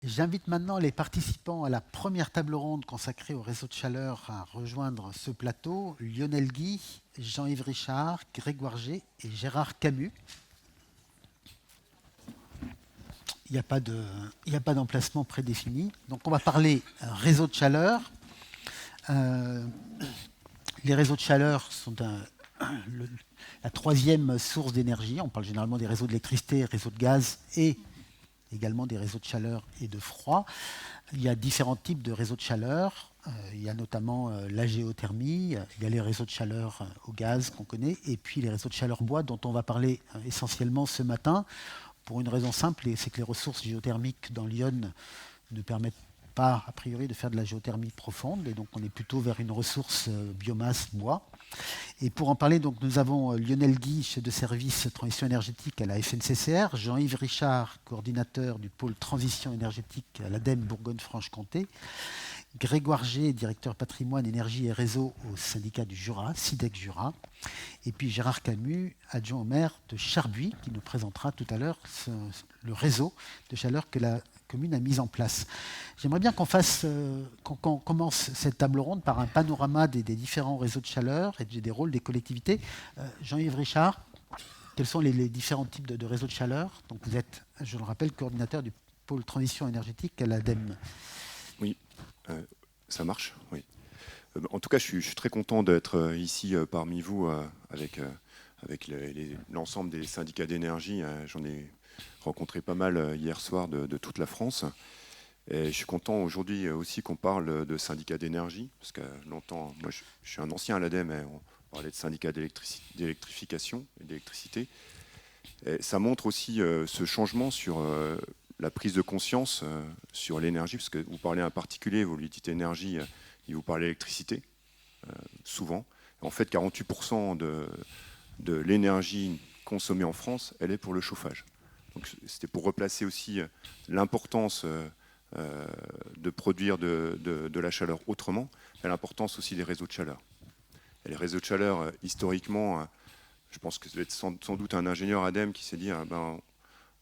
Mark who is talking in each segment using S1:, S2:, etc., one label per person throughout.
S1: J'invite maintenant les participants à la première table ronde consacrée au réseau de chaleur à rejoindre ce plateau. Lionel Guy, Jean-Yves Richard, Grégoire G et Gérard Camus. Il n'y a pas d'emplacement prédéfini. Donc on va parler réseau de chaleur. Les réseaux de chaleur sont la troisième source d'énergie. On parle généralement des réseaux d'électricité, réseaux de gaz et également des réseaux de chaleur et de froid. Il y a différents types de réseaux de chaleur. Il y a notamment la géothermie, il y a les réseaux de chaleur au gaz qu'on connaît, et puis les réseaux de chaleur bois dont on va parler essentiellement ce matin, pour une raison simple, c'est que les ressources géothermiques dans l'Yonne ne permettent pas, a priori, de faire de la géothermie profonde, et donc on est plutôt vers une ressource biomasse bois. Et pour en parler, donc, nous avons Lionel Guy, chef de service transition énergétique à la FNCCR, Jean-Yves Richard, coordinateur du pôle transition énergétique à l'ADEME Bourgogne-Franche-Comté, Grégoire G, directeur patrimoine, énergie et réseau au syndicat du Jura, SIDEC Jura, et puis Gérard Camus, adjoint au maire de Charbuy, qui nous présentera tout à l'heure le réseau de chaleur que la commune a mis en place. J'aimerais bien qu'on commence cette table ronde par un panorama des différents réseaux de chaleur et des rôles des collectivités. Jean-Yves Richard, quels sont les différents types de réseaux de chaleur? Donc vous êtes, je le rappelle, coordinateur du pôle transition énergétique à l'ADEME.
S2: Oui, ça marche, oui. En tout cas, je suis très content d'être ici parmi vous avec l'ensemble des syndicats d'énergie. J'en ai rencontré pas mal hier soir de toute la France. Et je suis content aujourd'hui aussi qu'on parle de syndicats d'énergie, parce que longtemps, moi je suis un ancien à l'ADEME, et on parlait de syndicats d'électrification et d'électricité. Et ça montre aussi ce changement sur la prise de conscience sur l'énergie, parce que vous parlez en particulier, vous lui dites énergie, il vous parle électricité, souvent. En fait, 48% de l'énergie consommée en France, elle est pour le chauffage. Donc c'était pour replacer aussi l'importance de produire de la chaleur autrement, et l'importance aussi des réseaux de chaleur. Et les réseaux de chaleur, historiquement, je pense que ça doit être sans doute un ingénieur ADEME qui s'est dit,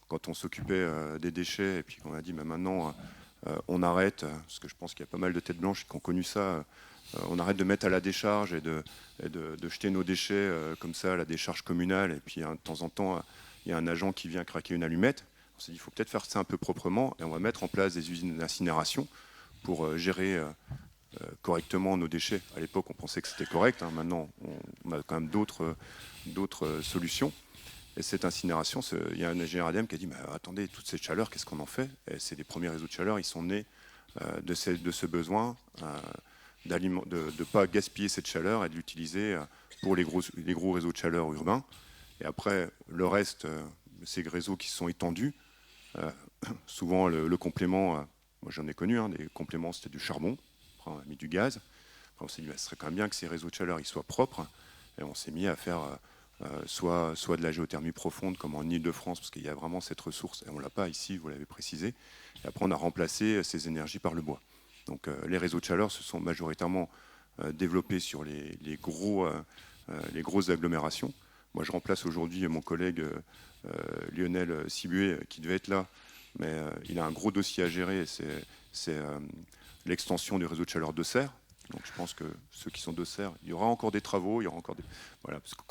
S2: quand on s'occupait des déchets, et puis qu'on a dit maintenant on arrête, parce que je pense qu'il y a pas mal de têtes blanches qui ont connu ça, on arrête de mettre à la décharge et de jeter nos déchets comme ça à la décharge communale, et puis de temps en temps, il y a un agent qui vient craquer une allumette. On s'est dit, il faut peut-être faire ça un peu proprement, et on va mettre en place des usines d'incinération pour gérer correctement nos déchets. À l'époque, on pensait que c'était correct. Maintenant, on a quand même d'autres solutions. Et cette incinération, il y a un ingénieur ADEME qui a dit, attendez, toute cette chaleur, qu'est-ce qu'on en fait? Et c'est les premiers réseaux de chaleur, ils sont nés de ce besoin de ne pas gaspiller cette chaleur et de l'utiliser pour les gros réseaux de chaleur urbains. Et après, le reste, ces réseaux qui se sont étendus, souvent le complément, moi j'en ai connu, des compléments c'était du charbon, après on a mis du gaz, après on s'est dit ce serait quand même bien que ces réseaux de chaleur ils soient propres, et on s'est mis à faire soit de la géothermie profonde comme en Ile-de-France, parce qu'il y a vraiment cette ressource, et on ne l'a pas ici, vous l'avez précisé, et après on a remplacé ces énergies par le bois. Donc les réseaux de chaleur se sont majoritairement développés sur les grosses agglomérations. Moi je remplace aujourd'hui mon collègue Lionel Sibué, qui devait être là, mais il a un gros dossier à gérer, c'est l'extension du réseau de chaleur d'Auxerre. Donc je pense que ceux qui sont d'Auxerre, il y aura encore des travaux, il y aura encore des... Voilà, parce que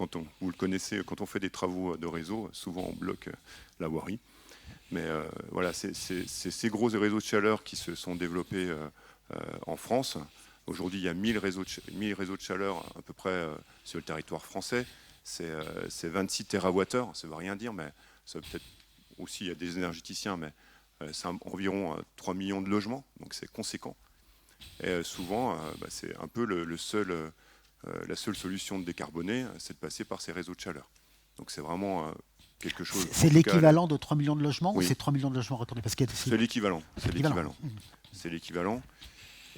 S2: vous le connaissez, quand on fait des travaux de réseau, souvent on bloque la voirie. Mais voilà, c'est ces gros réseaux de chaleur qui se sont développés en France. Aujourd'hui, il y a 1000 réseaux de chaleur à peu près sur le territoire français. C'est 26 TWh, ça ne veut rien dire, mais ça peut-être aussi, il y a des énergéticiens, mais c'est environ 3 millions de logements, donc c'est conséquent. Et souvent, c'est un peu la seule solution de décarboner, c'est de passer par ces réseaux de chaleur. Donc c'est vraiment quelque chose...
S1: C'est l'équivalent de 3 millions de logements,
S2: oui.
S1: Ou c'est 3 millions de logements retournés?
S2: C'est l'équivalent. C'est l'équivalent.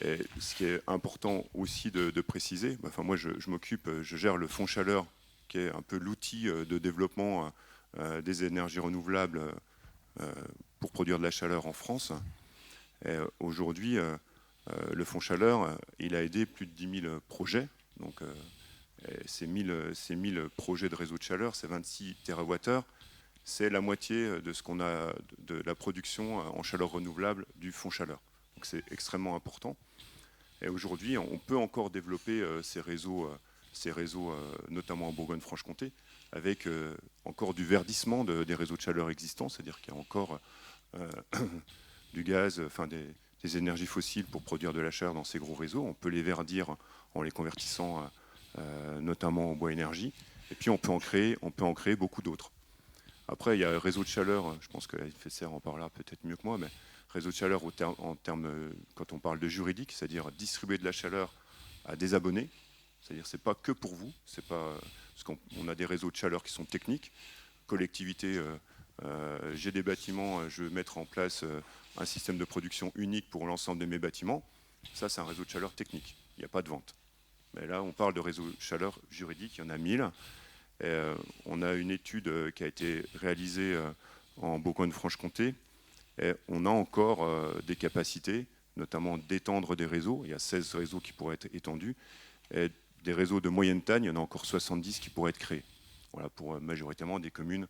S2: Et ce qui est important aussi de préciser, moi je gère le fonds chaleur, qui est un peu l'outil de développement des énergies renouvelables pour produire de la chaleur en France. Aujourd'hui, le fonds chaleur, il a aidé plus de 10 000 projets. Donc, ces 1000 projets de réseau de chaleur, c'est 26 TWh, c'est la moitié de ce qu'on a de la production en chaleur renouvelable du fonds chaleur. Donc c'est extrêmement important. Et aujourd'hui, on peut encore développer ces réseaux, notamment en Bourgogne-Franche-Comté, avec encore du verdissement des réseaux de chaleur existants, c'est-à-dire qu'il y a encore du gaz, des énergies fossiles pour produire de la chaleur dans ces gros réseaux. On peut les verdir en les convertissant notamment en bois énergie. Et puis on peut en créer beaucoup d'autres. Après, il y a le réseau de chaleur, je pense que la FSR en parlera peut-être mieux que moi, mais réseau de chaleur en termes, quand on parle de juridique, c'est-à-dire distribuer de la chaleur à des abonnés, c'est-à-dire c'est pas que pour vous, c'est pas parce qu'on a des réseaux de chaleur qui sont techniques, collectivité, j'ai des bâtiments, je veux mettre en place un système de production unique pour l'ensemble de mes bâtiments, ça c'est un réseau de chaleur technique, il n'y a pas de vente. Mais là on parle de réseau de chaleur juridique, il y en a 1000. On a une étude qui a été réalisée en Bourgogne-Franche-Comté. Et on a encore des capacités, notamment d'étendre des réseaux. Il y a 16 réseaux qui pourraient être étendus. Et des réseaux de moyenne taille, il y en a encore 70 qui pourraient être créés. Voilà, pour majoritairement des communes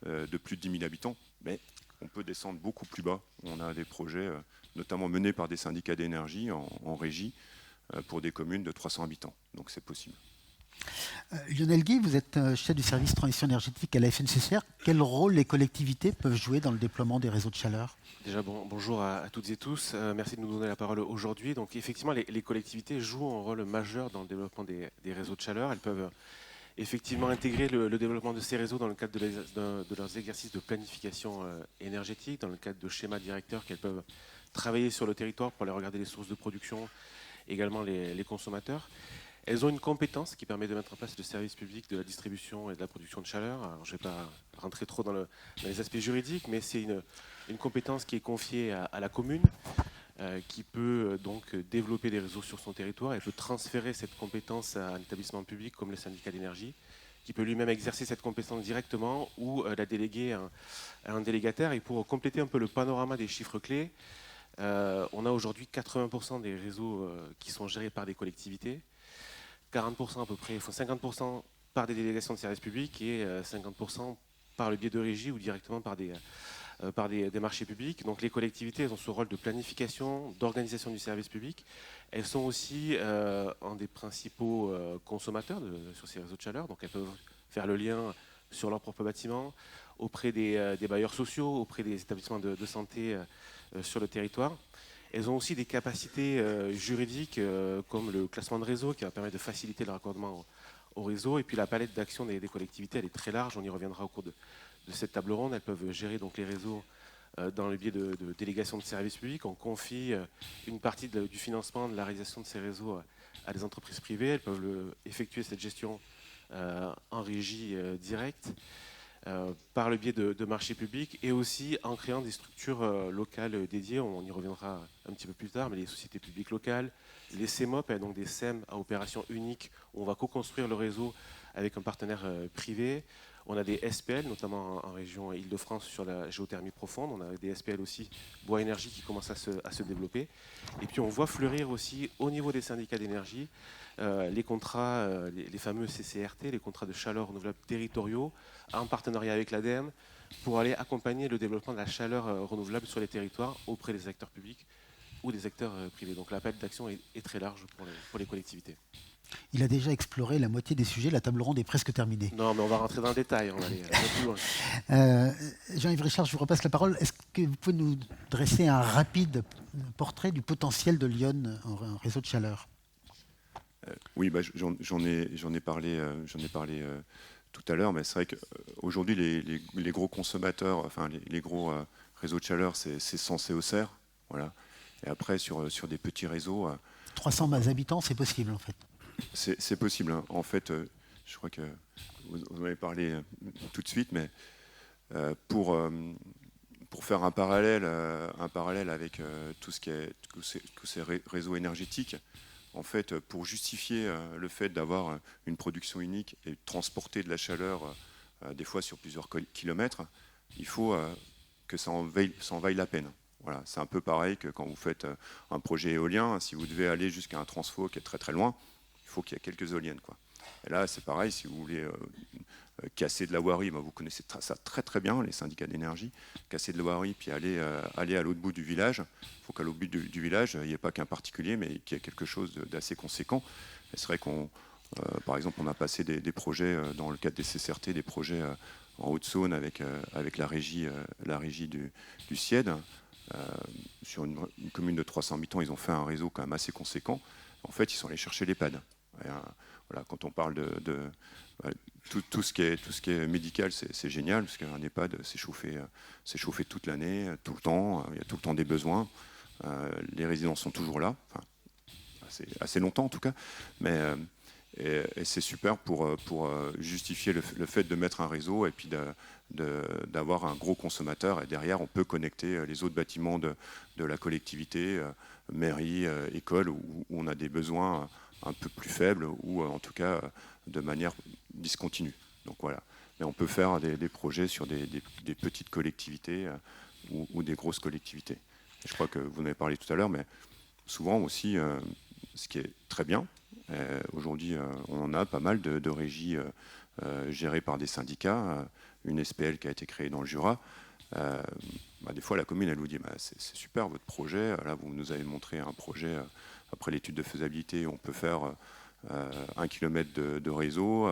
S2: de plus de 10 000 habitants. Mais on peut descendre beaucoup plus bas. On a des projets, notamment menés par des syndicats d'énergie en régie, pour des communes de 300 habitants. Donc c'est possible.
S1: Lionel Guy, vous êtes chef du service transition énergétique à la FNCCR. Quel rôle les collectivités peuvent jouer dans le déploiement des réseaux de chaleur?
S3: Déjà, bonjour à toutes et tous. Merci de nous donner la parole aujourd'hui. Donc, effectivement, les collectivités jouent un rôle majeur dans le développement des réseaux de chaleur. Elles peuvent effectivement intégrer le développement de ces réseaux dans le cadre de leurs exercices de planification énergétique, dans le cadre de schémas directeurs qu'elles peuvent travailler sur le territoire pour aller regarder les sources de production, également les consommateurs. Elles ont une compétence qui permet de mettre en place le service public de la distribution et de la production de chaleur. Alors, je ne vais pas rentrer trop dans les aspects juridiques, mais c'est une compétence qui est confiée à la commune, qui peut donc développer des réseaux sur son territoire. Elle peut transférer cette compétence à un établissement public comme le syndicat d'énergie, qui peut lui-même exercer cette compétence directement ou la déléguer à un délégataire. Et pour compléter un peu le panorama des chiffres clés, on a aujourd'hui 80% des réseaux qui sont gérés par des collectivités, 40% à peu près, 50% par des délégations de services publics et 50% par le biais de régie ou directement par des marchés publics. Donc les collectivités, elles ont ce rôle de planification, d'organisation du service public. Elles sont aussi un des principaux consommateurs sur ces réseaux de chaleur. Donc elles peuvent faire le lien sur leur propre bâtiment, auprès des bailleurs sociaux, auprès des établissements de santé sur le territoire. Elles ont aussi des capacités juridiques comme le classement de réseau qui va permettre de faciliter le raccordement au réseau. Et puis la palette d'action des collectivités, elle est très large. On y reviendra au cours de cette table ronde. Elles peuvent gérer donc les réseaux dans le biais de délégations de services publics. On confie une partie du financement de la réalisation de ces réseaux à des entreprises privées. Elles peuvent effectuer cette gestion en régie directe. Par le biais de marchés publics et aussi en créant des structures locales dédiées. On y reviendra un petit peu plus tard, mais les sociétés publiques locales, les CEMOP, donc des SEM à opération unique, où on va co-construire le réseau avec un partenaire privé. On a des SPL, notamment en région Île-de-France sur la géothermie profonde. On a des SPL aussi, bois énergie, qui commencent à se développer. Et puis on voit fleurir aussi au niveau des syndicats d'énergie les contrats, les fameux CCRT, les contrats de chaleur renouvelable territoriaux, en partenariat avec l'ADEME, pour aller accompagner le développement de la chaleur renouvelable sur les territoires auprès des acteurs publics ou des acteurs privés. Donc la palette d'action est très large pour les collectivités.
S1: Il a déjà exploré la moitié des sujets, la table ronde est presque terminée.
S3: Non, mais on va rentrer dans le détail, on va aller plus loin.
S1: Jean-Yves Richard, je vous repasse la parole. Est-ce que vous pouvez nous dresser un rapide portrait du potentiel de Lyon en réseau de chaleur?
S2: Oui, j'en ai parlé tout à l'heure, mais c'est vrai qu'aujourd'hui, les gros consommateurs, enfin les gros réseaux de chaleur, c'est censé au CER. Voilà. Et après, sur des petits réseaux...
S1: 300 habitants, c'est possible en fait.
S2: C'est possible. Hein. En fait, je crois que vous en avez parlé tout de suite, mais pour faire un parallèle avec tous ces réseaux énergétiques, en fait, pour justifier le fait d'avoir une production unique et de transporter de la chaleur des fois sur plusieurs kilomètres, il faut que ça en vaille la peine. Voilà, c'est un peu pareil que quand vous faites un projet éolien, si vous devez aller jusqu'à un transfo qui est très très loin, il faut qu'il y ait quelques éoliennes, quoi. Et là, c'est pareil, si vous voulez casser de la voirie, vous connaissez ça très très bien, les syndicats d'énergie, casser de la voirie, puis aller à l'autre bout du village. Il faut qu'à l'autre bout du village, il n'y ait pas qu'un particulier, mais qu'il y ait quelque chose d'assez conséquent. Et c'est vrai par exemple, on a passé des projets, dans le cadre des CCRT, des projets en Haute-Saône avec la régie du CIED. Sur une commune de 300 habitants, ils ont fait un réseau quand même assez conséquent. En fait, ils sont allés chercher l'EHPAD. Voilà, quand on parle de tout ce qui est médical, c'est génial, parce qu'un EHPAD, c'est chauffé toute l'année, tout le temps, il y a tout le temps des besoins. Les résidents sont toujours là, enfin, assez longtemps en tout cas, mais et c'est super pour justifier le fait de mettre un réseau et puis d'avoir un gros consommateur, et derrière on peut connecter les autres bâtiments de la collectivité, mairie, école, où on a des besoins un peu plus faibles ou en tout cas de manière discontinue. Donc voilà. Mais on peut faire des projets sur des petites collectivités ou des grosses collectivités. Et je crois que vous en avez parlé tout à l'heure, mais souvent aussi, ce qui est très bien, aujourd'hui on en a pas mal de régies gérées par des syndicats, une SPL qui a été créée dans le Jura. Des fois la commune elle vous dit c'est super votre projet, là vous nous avez montré un projet, après l'étude de faisabilité on peut faire 1 km de réseau,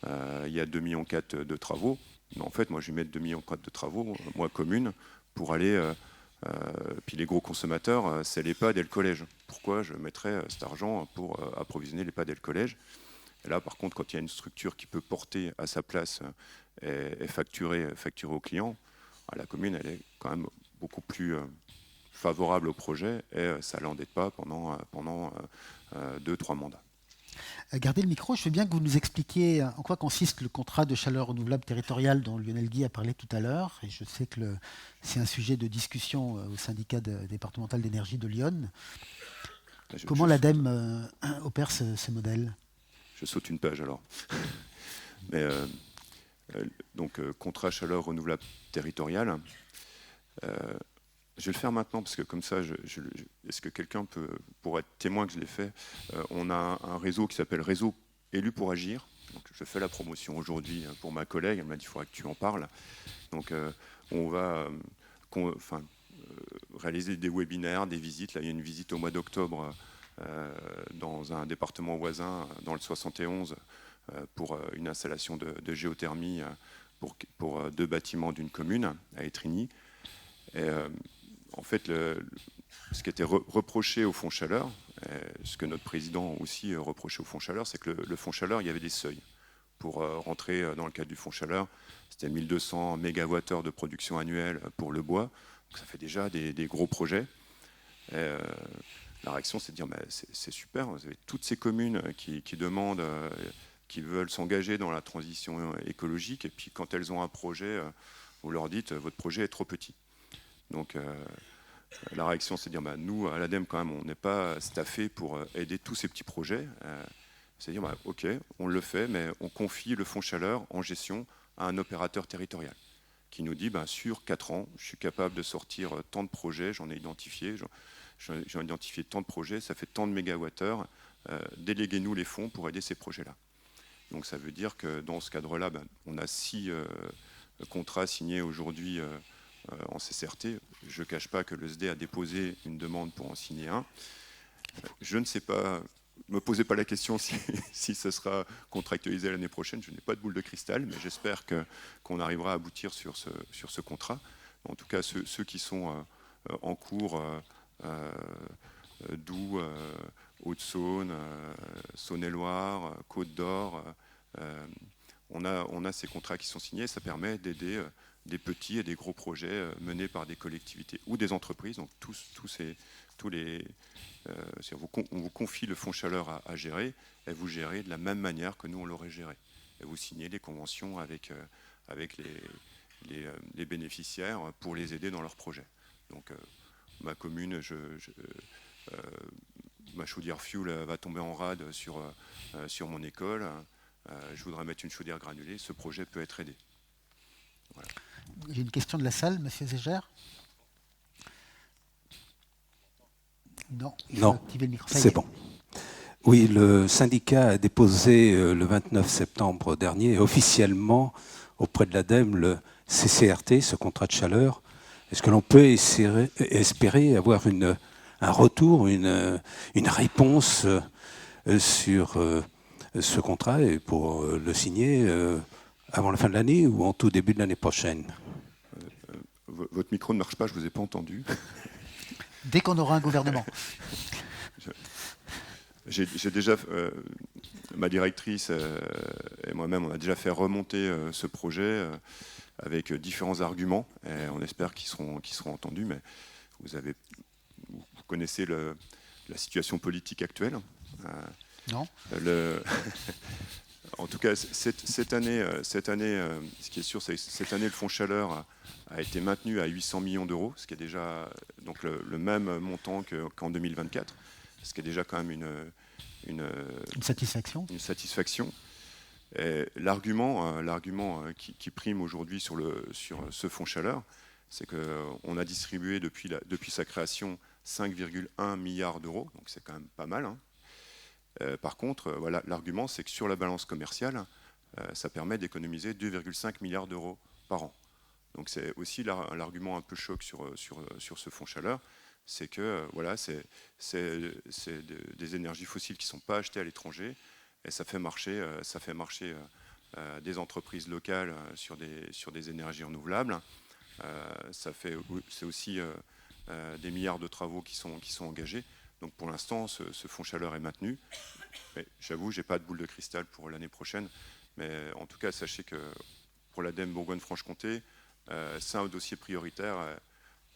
S2: il y a 2,4 millions de travaux, mais en fait moi je vais mettre 2,4 millions de travaux, moi commune, pour aller puis les gros consommateurs, c'est l'EHPAD et le collège. Pourquoi je mettrais cet argent pour approvisionner l'EHPAD et le collège? Et là, par contre, quand il y a une structure qui peut porter à sa place et facturer au client, la commune, elle est quand même beaucoup plus favorable au projet et ça ne l'endette pas pendant 2-3 mandats.
S1: Gardez le micro, je veux bien que vous nous expliquiez en quoi consiste le contrat de chaleur renouvelable territoriale dont Lionel Guy a parlé tout à l'heure. Et je sais que c'est un sujet de discussion au syndicat départemental d'énergie de Lyon. Comment l'ADEME opère ce modèle?
S2: Je saute une page alors. Mais, donc, contrat chaleur renouvelable territoriale. Je vais le faire maintenant parce que comme ça, est-ce que quelqu'un pourrait être témoin que je l'ai fait? On a un réseau qui s'appelle Réseau élu pour agir. Donc, je fais la promotion aujourd'hui pour ma collègue. Elle m'a dit il faudrait que tu en parles. Donc on va réaliser des webinaires, des visites. Là, il y a une visite au mois d'octobre dans un département voisin, dans le 71, pour une installation de géothermie pour 2 bâtiments d'une commune à Étrigny. Et, en fait, ce qui était reproché au Fonds Chaleur, ce que notre président aussi reprochait au Fonds Chaleur, c'est que le Fonds Chaleur, il y avait des seuils. Pour rentrer dans le cadre du Fonds Chaleur, c'était 1200 MWh de production annuelle pour le bois. Donc ça fait déjà des gros projets. Et, la réaction, c'est de dire c'est super, vous avez toutes ces communes qui demandent, qui veulent s'engager dans la transition écologique, et puis quand elles ont un projet, vous leur dites votre projet est trop petit. Donc la réaction, c'est de dire nous, à l'ADEME, quand même, on n'est pas staffé pour aider tous ces petits projets. C'est-à-dire, ok, on le fait, mais on confie le Fonds Chaleur en gestion à un opérateur territorial qui nous dit, sur 4 ans, je suis capable de sortir tant de projets, j'en ai identifié tant de projets, ça fait tant de mégawattheures, déléguez-nous les fonds pour aider ces projets-là. Donc ça veut dire que dans ce cadre-là, on a 6 contrats signés aujourd'hui en CCRT. Je ne cache pas que le SDE a déposé une demande pour en signer un. Je ne sais pas, ne me posez pas la question si ce sera contractualisé l'année prochaine. Je n'ai pas de boule de cristal, mais j'espère qu'on arrivera à aboutir sur ce contrat. En tout cas, ceux qui sont en cours, Doubs, Haute-Saône, Saône-et-Loire, Côte-d'Or, on a ces contrats qui sont signés. Ça permet d'aider des petits et des gros projets menés par des collectivités ou des entreprises. Donc on vous confie le Fonds Chaleur à gérer, et vous gérez de la même manière que nous on l'aurait géré. Et vous signez des conventions avec les bénéficiaires pour les aider dans leurs projets. Donc ma commune, ma chaudière fuel va tomber en rade sur mon école. Je voudrais mettre une chaudière granulée. Ce projet peut être aidé. Voilà.
S1: J'ai une question de la salle, Monsieur Zéger. Non, il faut activer le micro.
S4: C'est bon. Oui, le syndicat a déposé le 29 septembre dernier officiellement auprès de l'ADEME le CCRT, ce contrat de chaleur. Est-ce que l'on peut espérer avoir un retour, une réponse sur ce contrat et pour le signer avant la fin de l'année ou en tout début de l'année prochaine?
S2: Votre micro ne marche pas, je ne vous ai pas entendu.
S1: Dès qu'on aura un gouvernement.
S2: J'ai déjà, ma directrice et moi-même, on a déjà fait remonter ce projet avec différents arguments. Et on espère qu'ils seront entendus, mais vous connaissez la situation politique actuelle.
S1: Non.
S2: En tout cas, cette année, ce qui est sûr, c'est que cette année, le fonds chaleur a été maintenu à 800 millions d'euros, ce qui est déjà donc le même montant qu'en 2024, ce qui est déjà quand même une
S1: satisfaction.
S2: Une satisfaction. L'argument qui prime aujourd'hui sur ce fonds chaleur, c'est qu'on a distribué depuis sa création 5,1 milliards d'euros, donc c'est quand même pas mal. Hein. Par contre, voilà, l'argument, c'est que sur la balance commerciale, ça permet d'économiser 2,5 milliards d'euros par an. Donc c'est aussi l'argument un peu choc sur ce fonds chaleur, c'est que voilà, c'est des énergies fossiles qui ne sont pas achetées à l'étranger, et ça fait marcher des entreprises locales sur des énergies renouvelables. C'est aussi des milliards de travaux qui sont engagés. Donc pour l'instant, ce fonds chaleur est maintenu. J'avoue, je n'ai pas de boule de cristal pour l'année prochaine, mais en tout cas, sachez que pour l'ADEME Bourgogne-Franche-Comté, c'est un dossier prioritaire.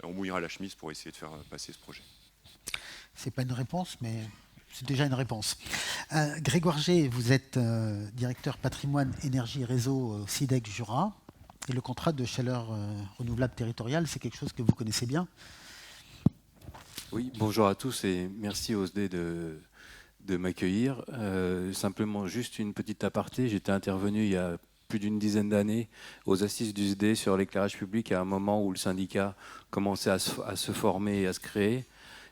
S2: On mouillera la chemise pour essayer de faire passer ce projet.
S1: Ce n'est pas une réponse, mais c'est déjà une réponse. Grégoire G, vous êtes directeur patrimoine, énergie et réseau SIDEC Jura. Et le contrat de chaleur renouvelable territoriale, c'est quelque chose que vous connaissez bien?
S4: Oui, bonjour à tous et merci OSD de m'accueillir. Simplement, juste une petite aparté. J'étais intervenu il y a plus d'une dizaine d'années aux assises du SD sur l'éclairage public à un moment où le syndicat commençait à se former et à se créer.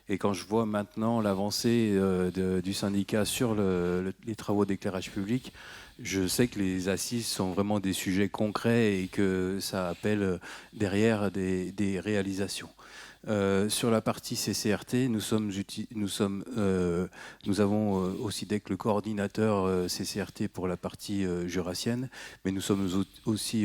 S4: Et quand je vois maintenant l'avancée du syndicat sur les travaux d'éclairage public, je sais que les assises sont vraiment des sujets concrets et que ça appelle derrière des réalisations. Sur la partie CCRT, nous avons au SIDEC le coordinateur CCRT pour la partie jurassienne, mais nous sommes aussi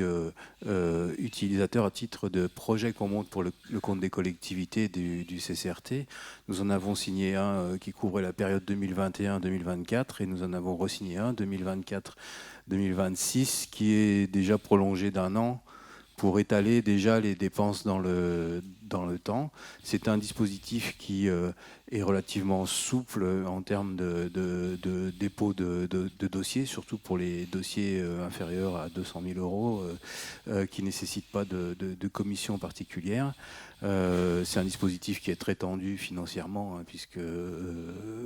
S4: utilisateurs à titre de projet qu'on monte pour le compte des collectivités du CCRT. Nous en avons signé un qui couvrait la période 2021-2024 et nous en avons re-signé un 2024-2026 qui est déjà prolongé d'un an pour étaler déjà les dépenses dans le temps. C'est un dispositif qui est relativement souple en termes de dépôt de dossiers, surtout pour les dossiers inférieurs à 200 000 euros, qui ne nécessitent pas de commission particulière. C'est un dispositif qui est très tendu financièrement, hein, puisque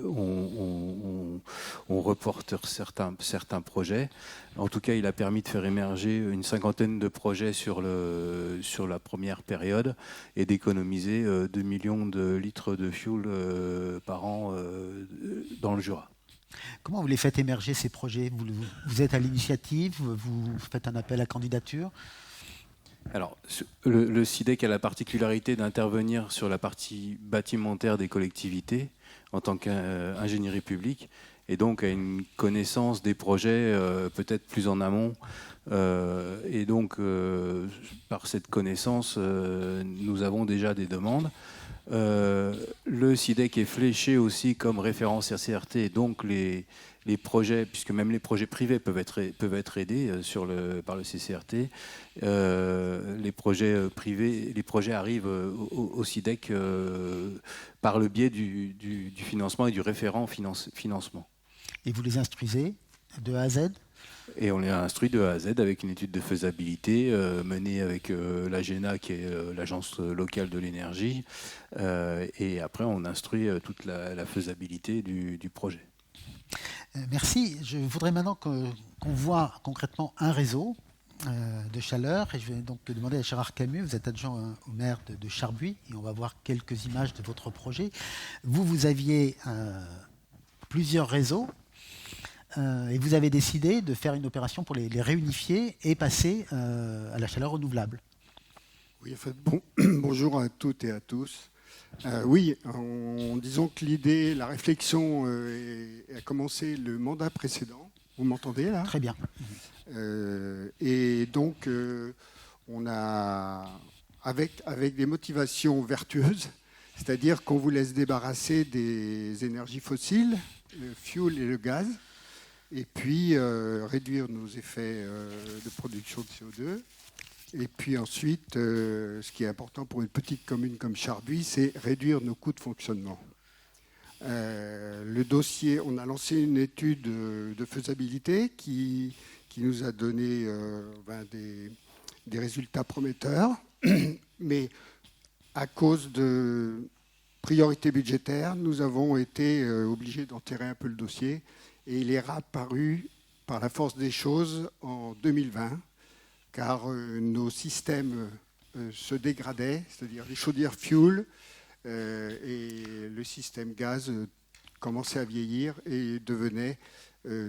S4: on reporte certains projets. En tout cas, il a permis de faire émerger une cinquantaine de projets sur la première période et d'économiser 2 millions de litres de fuel par an dans le Jura.
S1: Comment vous les faites émerger, ces projets? Vous êtes à l'initiative? Vous faites un appel à candidature?
S4: Alors, le SIDEC a la particularité d'intervenir sur la partie bâtimentaire des collectivités en tant qu'ingénierie publique et donc a une connaissance des projets peut-être plus en amont. Et donc, par cette connaissance, nous avons déjà des demandes. Le SIDEC est fléché aussi comme référence RCRT, donc les projets, puisque même les projets privés peuvent être aidés par le CCRT, les projets privés, les projets arrivent au SIDEC par le biais du financement et du référent financement.
S1: Et vous les instruisez de A à Z?
S4: Et on les a instruits de A à Z avec une étude de faisabilité menée avec l'AGENA, qui est l'agence locale de l'énergie. Et après, on instruit toute la faisabilité du projet.
S1: Merci. Je voudrais maintenant qu'on voit concrètement un réseau de chaleur. Et je vais donc demander à Gérard Camus, vous êtes adjoint au maire de Charbuy, et on va voir quelques images de votre projet. Vous aviez plusieurs réseaux et vous avez décidé de faire une opération pour les réunifier et passer à la chaleur renouvelable.
S5: Oui, en fait, bonjour à toutes et à tous. Oui, disons que l'idée, la réflexion a commencé le mandat précédent. Vous m'entendez là ?
S1: Très bien.
S5: Et donc, on a, avec des motivations vertueuses, c'est-à-dire qu'on vous laisse débarrasser des énergies fossiles, le fuel et le gaz, et puis réduire nos effets de production de CO2. Et puis ensuite, ce qui est important pour une petite commune comme Charbuy, c'est réduire nos coûts de fonctionnement. Le dossier, on a lancé une étude de faisabilité qui nous a donné des résultats prometteurs, mais à cause de priorités budgétaires, nous avons été obligés d'enterrer un peu le dossier et il est réapparu par la force des choses en 2020, car nos systèmes se dégradaient, c'est-à-dire les chaudières fuel et le système gaz commençait à vieillir et devenait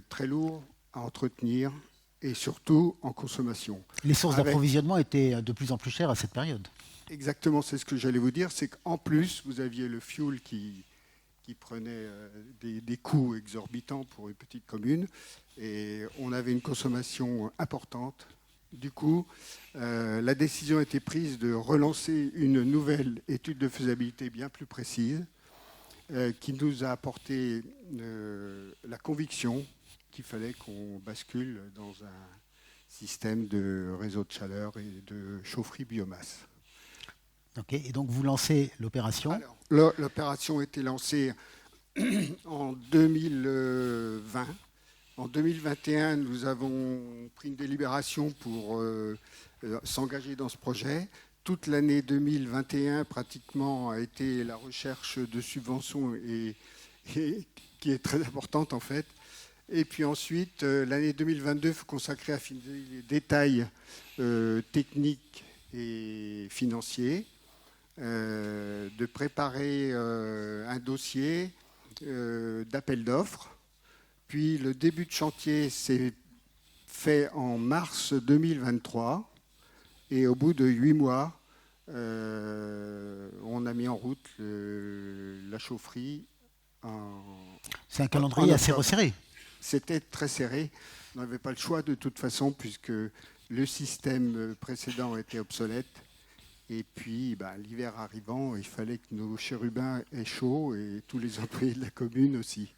S5: très lourd à entretenir et surtout en consommation.
S1: Les sources d'approvisionnement étaient de plus en plus chères à cette période.
S5: Exactement, c'est ce que j'allais vous dire, c'est qu'en plus, vous aviez le fuel qui prenait des coûts exorbitants pour une petite commune et on avait une consommation importante. Du coup, la décision a été prise de relancer une nouvelle étude de faisabilité bien plus précise qui nous a apporté la conviction qu'il fallait qu'on bascule dans un système de réseau de chaleur et de chaufferie biomasse.
S1: Ok, et donc vous lancez l'opération.
S5: Alors, l'opération a été lancée en 2020. En 2021, nous avons pris une délibération pour s'engager dans ce projet. Toute l'année 2021, pratiquement, a été la recherche de subventions et qui est très importante en fait. Et puis ensuite, l'année 2022 fut consacrée à finir les détails techniques et financiers, de préparer un dossier d'appel d'offres. Puis le début de chantier s'est fait en mars 2023 et au bout de 8 mois, on a mis en route la chaufferie.
S1: C'est un calendrier assez resserré.
S5: C'était très serré. On n'avait pas le choix de toute façon puisque le système précédent était obsolète. Et puis, l'hiver arrivant, il fallait que nos chérubins aient chaud et tous les employés de la commune aussi.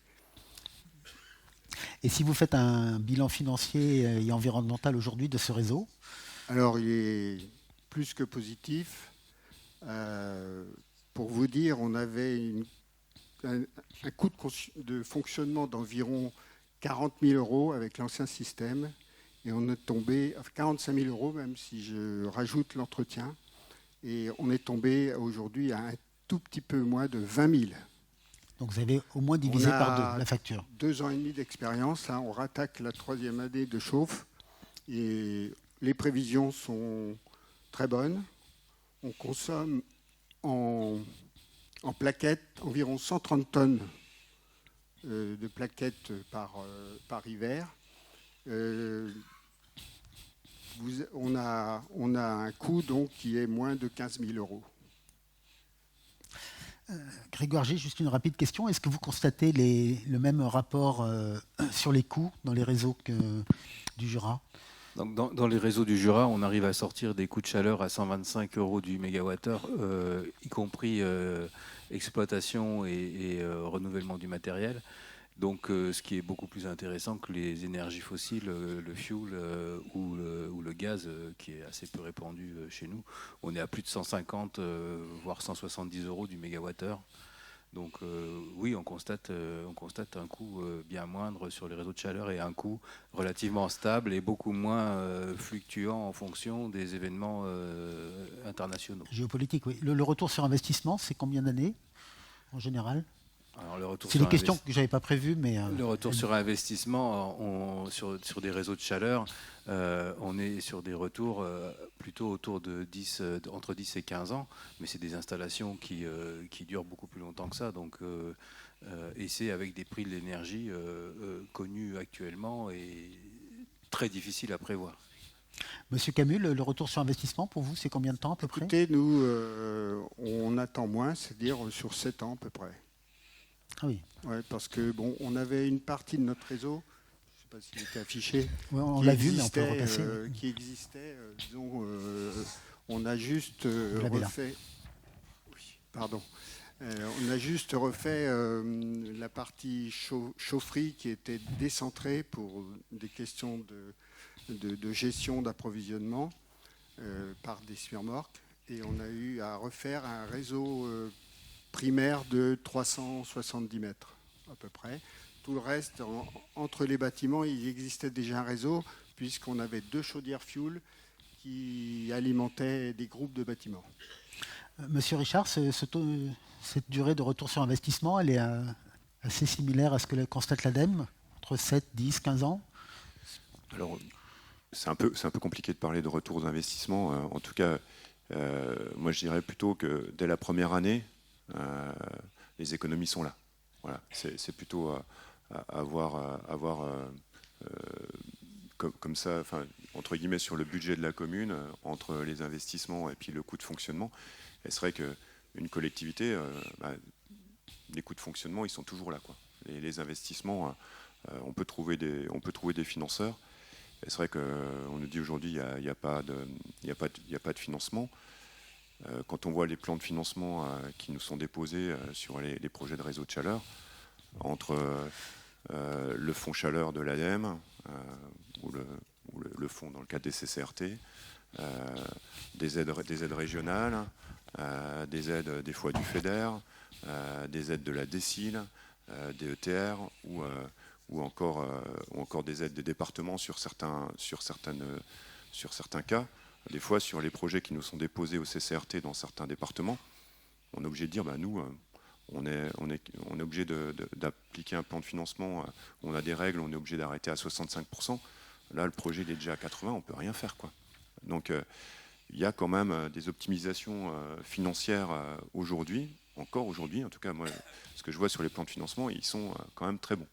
S1: Et si vous faites un bilan financier et environnemental aujourd'hui de ce réseau ?
S5: Alors, il est plus que positif. Pour vous dire, on avait un coût de fonctionnement d'environ 40 000 euros avec l'ancien système. Et on est tombé à 45 000 euros, même si je rajoute l'entretien. Et on est tombé aujourd'hui à un tout petit peu moins de 20 000.
S1: Donc vous avez au moins divisé par 2 la facture.
S5: 2 ans et demi d'expérience. Là, on rattaque la 3e année de chauffe. Et les prévisions sont très bonnes. On consomme en plaquettes environ 130 tonnes de plaquettes par hiver. On a un coût donc, qui est moins de 15 000 euros.
S1: Grégoire G, juste une rapide question. Est-ce que vous constatez le même rapport sur les coûts dans les réseaux du Jura ?
S4: Donc dans les réseaux du Jura, on arrive à sortir des coûts de chaleur à 125 euros du mégawattheure, y compris exploitation et renouvellement du matériel. Donc, ce qui est beaucoup plus intéressant que les énergies fossiles, le fuel ou le gaz, qui est assez peu répandu chez nous. On est à plus de 150, voire 170 euros du mégawattheure. Donc, oui, on constate un coût bien moindre sur les réseaux de chaleur et un coût relativement stable et beaucoup moins fluctuant en fonction des événements internationaux.
S1: Géopolitique, oui. Le retour sur investissement, c'est combien d'années en général ?
S4: Alors, le retour
S1: C'est
S4: sur
S1: des questions que je n'avais pas prévues, mais...
S4: Le retour sur investissement, sur des réseaux de chaleur, on est sur des retours plutôt autour de entre 10 et 15 ans, mais c'est des installations qui durent beaucoup plus longtemps que ça. Donc, et c'est avec des prix de l'énergie connus actuellement et très difficiles à prévoir.
S1: Monsieur Camus, le retour sur investissement, pour vous, c'est combien de temps à peu près?
S5: Écoutez, nous, on attend moins, c'est-à-dire sur 7 ans à peu près.
S1: Ah oui.
S5: Ouais, parce que bon, on avait une partie de notre réseau, je ne sais pas s'il était affiché,
S1: Ouais, on
S5: qui
S1: l'a vu, mais on peut le
S5: existait,
S1: repasser.
S5: qui existait, disons, on a juste
S1: Vous l'avez là.
S5: refait. Oui, pardon. On a juste refait la partie chaufferie qui était décentrée pour des questions de gestion d'approvisionnement par des surmorques. Et on a eu à refaire un réseau primaire de 370 mètres à peu près. Tout le reste, entre les bâtiments, il existait déjà un réseau puisqu'on avait 2 chaudières fuel qui alimentaient des groupes de bâtiments.
S1: Monsieur Richard, cette durée de retour sur investissement, elle est assez similaire à ce que constate l'ADEME, entre 7, 10, 15 ans?
S2: Alors, c'est un peu compliqué de parler de retour aux investissements. En tout cas, moi je dirais plutôt que dès la première année, les économies sont là. Voilà, c'est plutôt à voir comme ça, enfin, entre guillemets, sur le budget de la commune, entre les investissements et puis le coût de fonctionnement. Et c'est vrai qu'une collectivité, les coûts de fonctionnement, ils sont toujours là, quoi. Les investissements, on peut trouver des financeurs. Et c'est vrai qu'on nous dit aujourd'hui qu'il n'y a pas de financement. Quand on voit les plans de financement qui nous sont déposés sur les projets de réseau de chaleur, entre le fonds chaleur de l'ADEME ou le fonds dans le cadre des CCRT, des aides régionales, des aides des fois du FEDER, des aides de la DECIL, des ETR ou encore des aides des départements sur certains cas. Des fois, sur les projets qui nous sont déposés au CCRT dans certains départements, on est obligé de dire, nous, on est obligé d'appliquer un plan de financement, on a des règles, on est obligé d'arrêter à 65%. Là, le projet il est déjà à 80%, on ne peut rien faire, quoi. Donc, il y a quand même des optimisations financières aujourd'hui, encore aujourd'hui, en tout cas, moi, ce que je vois sur les plans de financement, ils sont quand même très bons.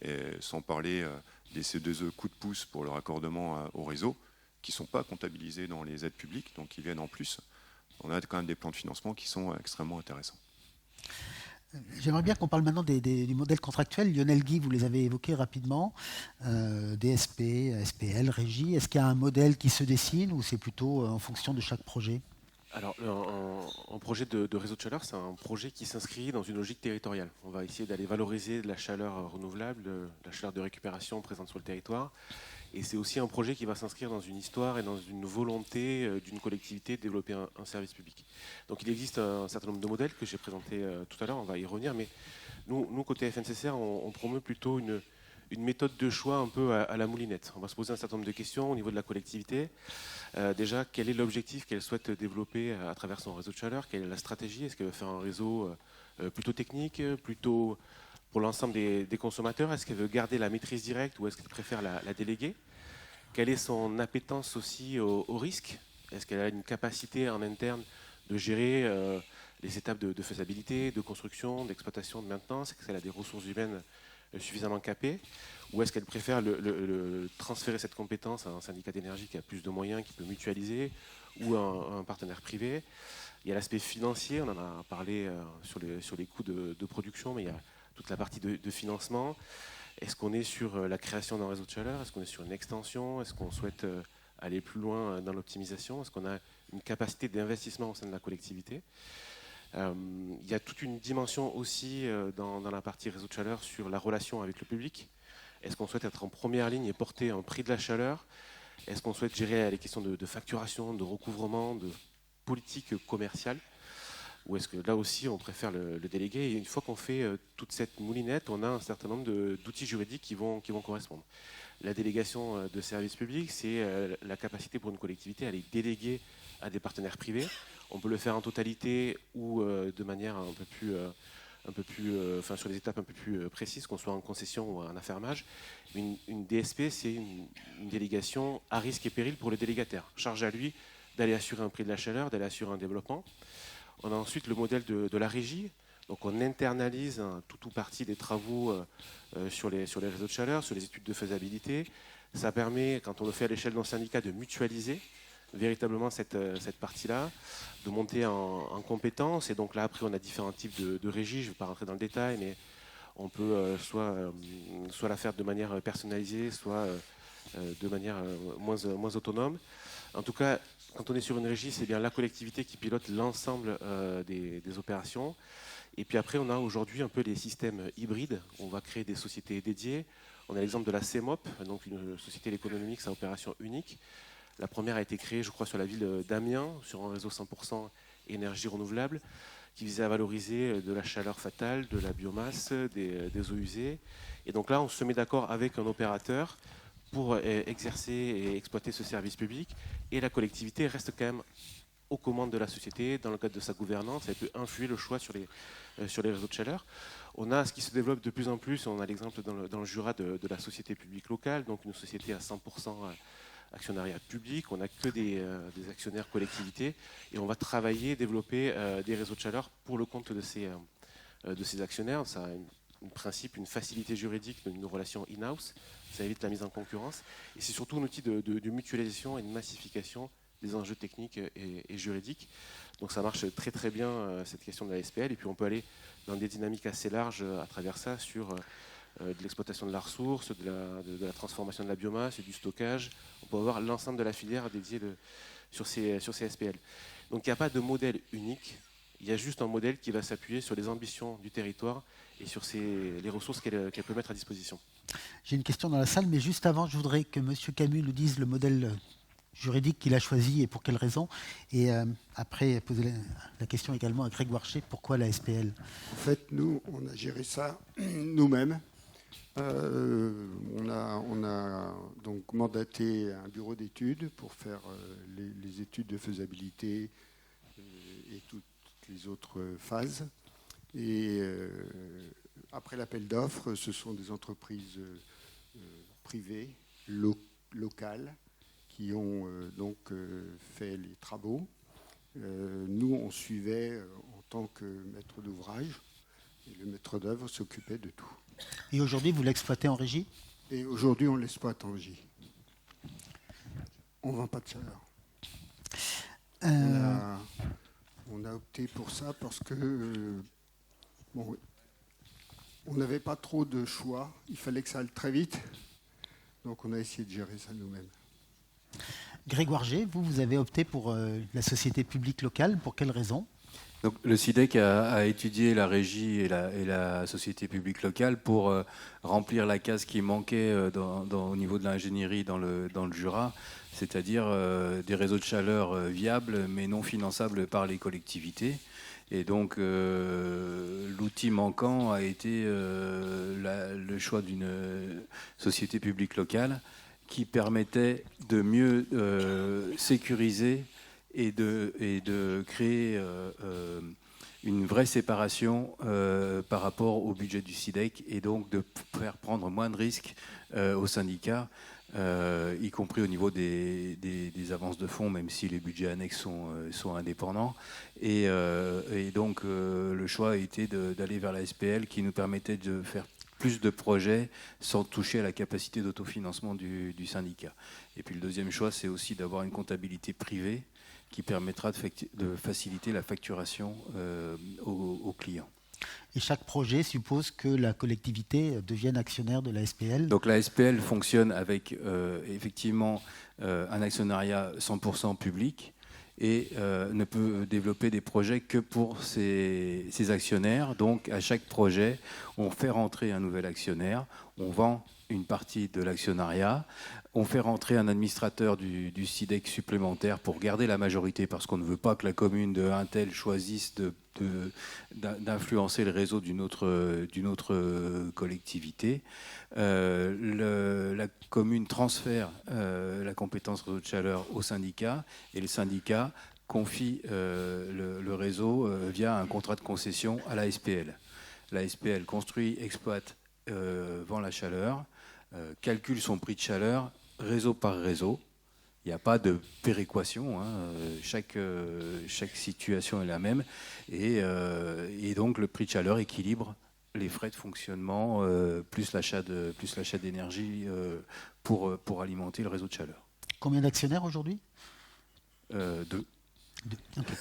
S2: Et sans parler des C2E coups de pouce pour le raccordement au réseau, qui ne sont pas comptabilisés dans les aides publiques, donc qui viennent en plus. On a quand même des plans de financement qui sont extrêmement intéressants.
S1: J'aimerais bien qu'on parle maintenant du modèle contractuel. Lionel Guy, vous les avez évoqués rapidement. DSP, SPL, Régie. Est-ce qu'il y a un modèle qui se dessine ou c'est plutôt en fonction de chaque projet?
S3: Alors, un projet de réseau de chaleur, c'est un projet qui s'inscrit dans une logique territoriale. On va essayer d'aller valoriser de la chaleur renouvelable, de la chaleur de récupération présente sur le territoire. Et c'est aussi un projet qui va s'inscrire dans une histoire et dans une volonté d'une collectivité de développer un service public. Donc il existe un certain nombre de modèles que j'ai présentés tout à l'heure, on va y revenir, mais nous côté FNCCR, on promeut plutôt une méthode de choix un peu à la moulinette. On va se poser un certain nombre de questions au niveau de la collectivité. Déjà, quel est l'objectif qu'elle souhaite développer à travers son réseau de chaleur? Quelle est la stratégie? Est-ce qu'elle veut faire un réseau plutôt technique, plutôt pour l'ensemble des consommateurs? Est-ce qu'elle veut garder la maîtrise directe ou est-ce qu'elle préfère la déléguer? Quelle est son appétence aussi au risque? Est-ce qu'elle a une capacité en interne de gérer les étapes de faisabilité, de construction, d'exploitation, de maintenance? Est-ce qu'elle a des ressources humaines suffisamment capées? Ou est-ce qu'elle préfère transférer cette compétence à un syndicat d'énergie qui a plus de moyens, qui peut mutualiser, ou à un partenaire privé? Il y a l'aspect financier, on en a parlé sur les coûts de production, mais il y a toute la partie de financement. Est-ce qu'on est sur la création d'un réseau de chaleur? Est-ce qu'on est sur une extension? Est-ce qu'on souhaite aller plus loin dans l'optimisation? Est-ce qu'on a une capacité d'investissement au sein de la collectivité? Il y a toute une dimension aussi dans la partie réseau de chaleur sur la relation avec le public. Est-ce qu'on souhaite être en première ligne et porter un prix de la chaleur? Est-ce qu'on souhaite gérer les questions de facturation, de recouvrement, de politique commerciale? Ou est-ce que là aussi on préfère le déléguer? Et une fois qu'on fait toute cette moulinette, on a un certain nombre d'outils juridiques qui vont correspondre. La délégation de services publics, c'est la capacité pour une collectivité à les déléguer à des partenaires privés. On peut le faire en totalité ou de manière un peu plus un peu plus, sur des étapes un peu plus précises, qu'on soit en concession ou en affermage. Une DSP, c'est une délégation à risque et péril pour le délégataire. Charge à lui d'aller assurer un prix de la chaleur, d'aller assurer un développement. On a ensuite le modèle de la régie. Donc on internalise tout ou partie des travaux sur les réseaux de chaleur, sur les études de faisabilité. Ça permet, quand on le fait à l'échelle d'un syndicat, de mutualiser véritablement cette partie-là, de monter en compétences. Et donc là, après, on a différents types de régies. Je ne vais pas rentrer dans le détail, mais on peut soit la faire de manière personnalisée, soit de manière moins autonome. En tout cas, quand on est sur une régie, c'est bien la collectivité qui pilote l'ensemble des opérations. Et puis après, on a aujourd'hui un peu les systèmes hybrides. On va créer des sociétés dédiées. On a l'exemple de la CEMOP, donc une société économique à opération unique. La première a été créée, je crois, sur la ville d'Amiens, sur un réseau 100% énergie renouvelable, qui visait à valoriser de la chaleur fatale, de la biomasse, des eaux usées. Et donc là, on se met d'accord avec un opérateur pour exercer et exploiter ce service public. Et la collectivité reste quand même aux commandes de la société, dans le cadre de sa gouvernance. Elle peut influer le choix sur les réseaux de chaleur. On a ce qui se développe de plus en plus, on a l'exemple dans le Jura de la société publique locale, donc une société à 100% actionnariat public, on n'a que des actionnaires collectivités, et on va travailler, développer des réseaux de chaleur pour le compte de ces actionnaires. Ça a un principe, une facilité juridique d'une relation in-house, ça évite la mise en concurrence, et c'est surtout un outil de mutualisation et de massification des enjeux techniques et juridiques. Donc ça marche très très bien, cette question de la SPL, et puis on peut aller dans des dynamiques assez larges à travers ça, sur de l'exploitation de la ressource, de la transformation de la biomasse et du stockage. On peut avoir l'ensemble de la filière dédiée sur ces SPL. Donc il n'y a pas de modèle unique, il y a juste un modèle qui va s'appuyer sur les ambitions du territoire et sur les ressources qu'elle peut mettre à disposition.
S1: J'ai une question dans la salle, mais juste avant, je voudrais que M. Camus nous dise le modèle juridique qu'il a choisi et pour quelles raisons. Et après, poser la question également à Grégoire Chez, pourquoi la SPL?
S5: En fait, nous, on a géré ça nous-mêmes. On a donc mandaté un bureau d'études pour faire les études de faisabilité et toutes les autres phases. Et après l'appel d'offres, ce sont des entreprises privées, locales, qui ont donc fait les travaux. Nous, on suivait en tant que maître d'ouvrage, et le maître d'œuvre s'occupait de tout.
S1: Et aujourd'hui, vous l'exploitez en régie?
S5: Et aujourd'hui, on l'exploite en régie. On ne vend pas de chaleur. On a opté pour ça parce que on n'avait pas trop de choix. Il fallait que ça aille très vite. Donc on a essayé de gérer ça nous-mêmes.
S1: Grégoire G, vous avez opté pour la société publique locale. Pour quelles raisons?
S4: Donc, le SIDEC a étudié la régie et la société publique locale pour remplir la case qui manquait au niveau de l'ingénierie dans le Jura, c'est-à-dire des réseaux de chaleur viables mais non finançables par les collectivités. Et donc, l'outil manquant a été le choix d'une société publique locale qui permettait de mieux sécuriser et de créer une vraie séparation par rapport au budget du SIDEC, et donc de faire prendre moins de risques aux syndicats, y compris au niveau des avances de fonds, même si les budgets annexes sont indépendants. Et donc le choix a été d'aller vers la SPL, qui nous permettait de faire plus de projets sans toucher à la capacité d'autofinancement du syndicat. Et puis le deuxième choix, c'est aussi d'avoir une comptabilité privée qui permettra de faciliter la facturation aux clients.
S1: Et chaque projet suppose que la collectivité devienne actionnaire de la SPL.
S4: Donc la SPL fonctionne avec effectivement un actionnariat 100% public et ne peut développer des projets que pour ses actionnaires. Donc à chaque projet, on fait rentrer un nouvel actionnaire, on vend une partie de l'actionnariat, on fait rentrer un administrateur du SIDEC supplémentaire pour garder la majorité, parce qu'on ne veut pas que la commune de un tel choisisse d'influencer le réseau d'une autre collectivité. La commune transfère la compétence réseau de chaleur au syndicat, et le syndicat confie le réseau via un contrat de concession à la SPL. La SPL construit, exploite, vend la chaleur, calcule son prix de chaleur réseau par réseau. Il n'y a pas de péréquation, hein. Chaque situation est la même. Et donc le prix de chaleur équilibre les frais de fonctionnement plus l'achat d'énergie pour alimenter le réseau de chaleur.
S1: Combien d'actionnaires aujourd'hui?
S4: 2.
S1: Deux. Okay.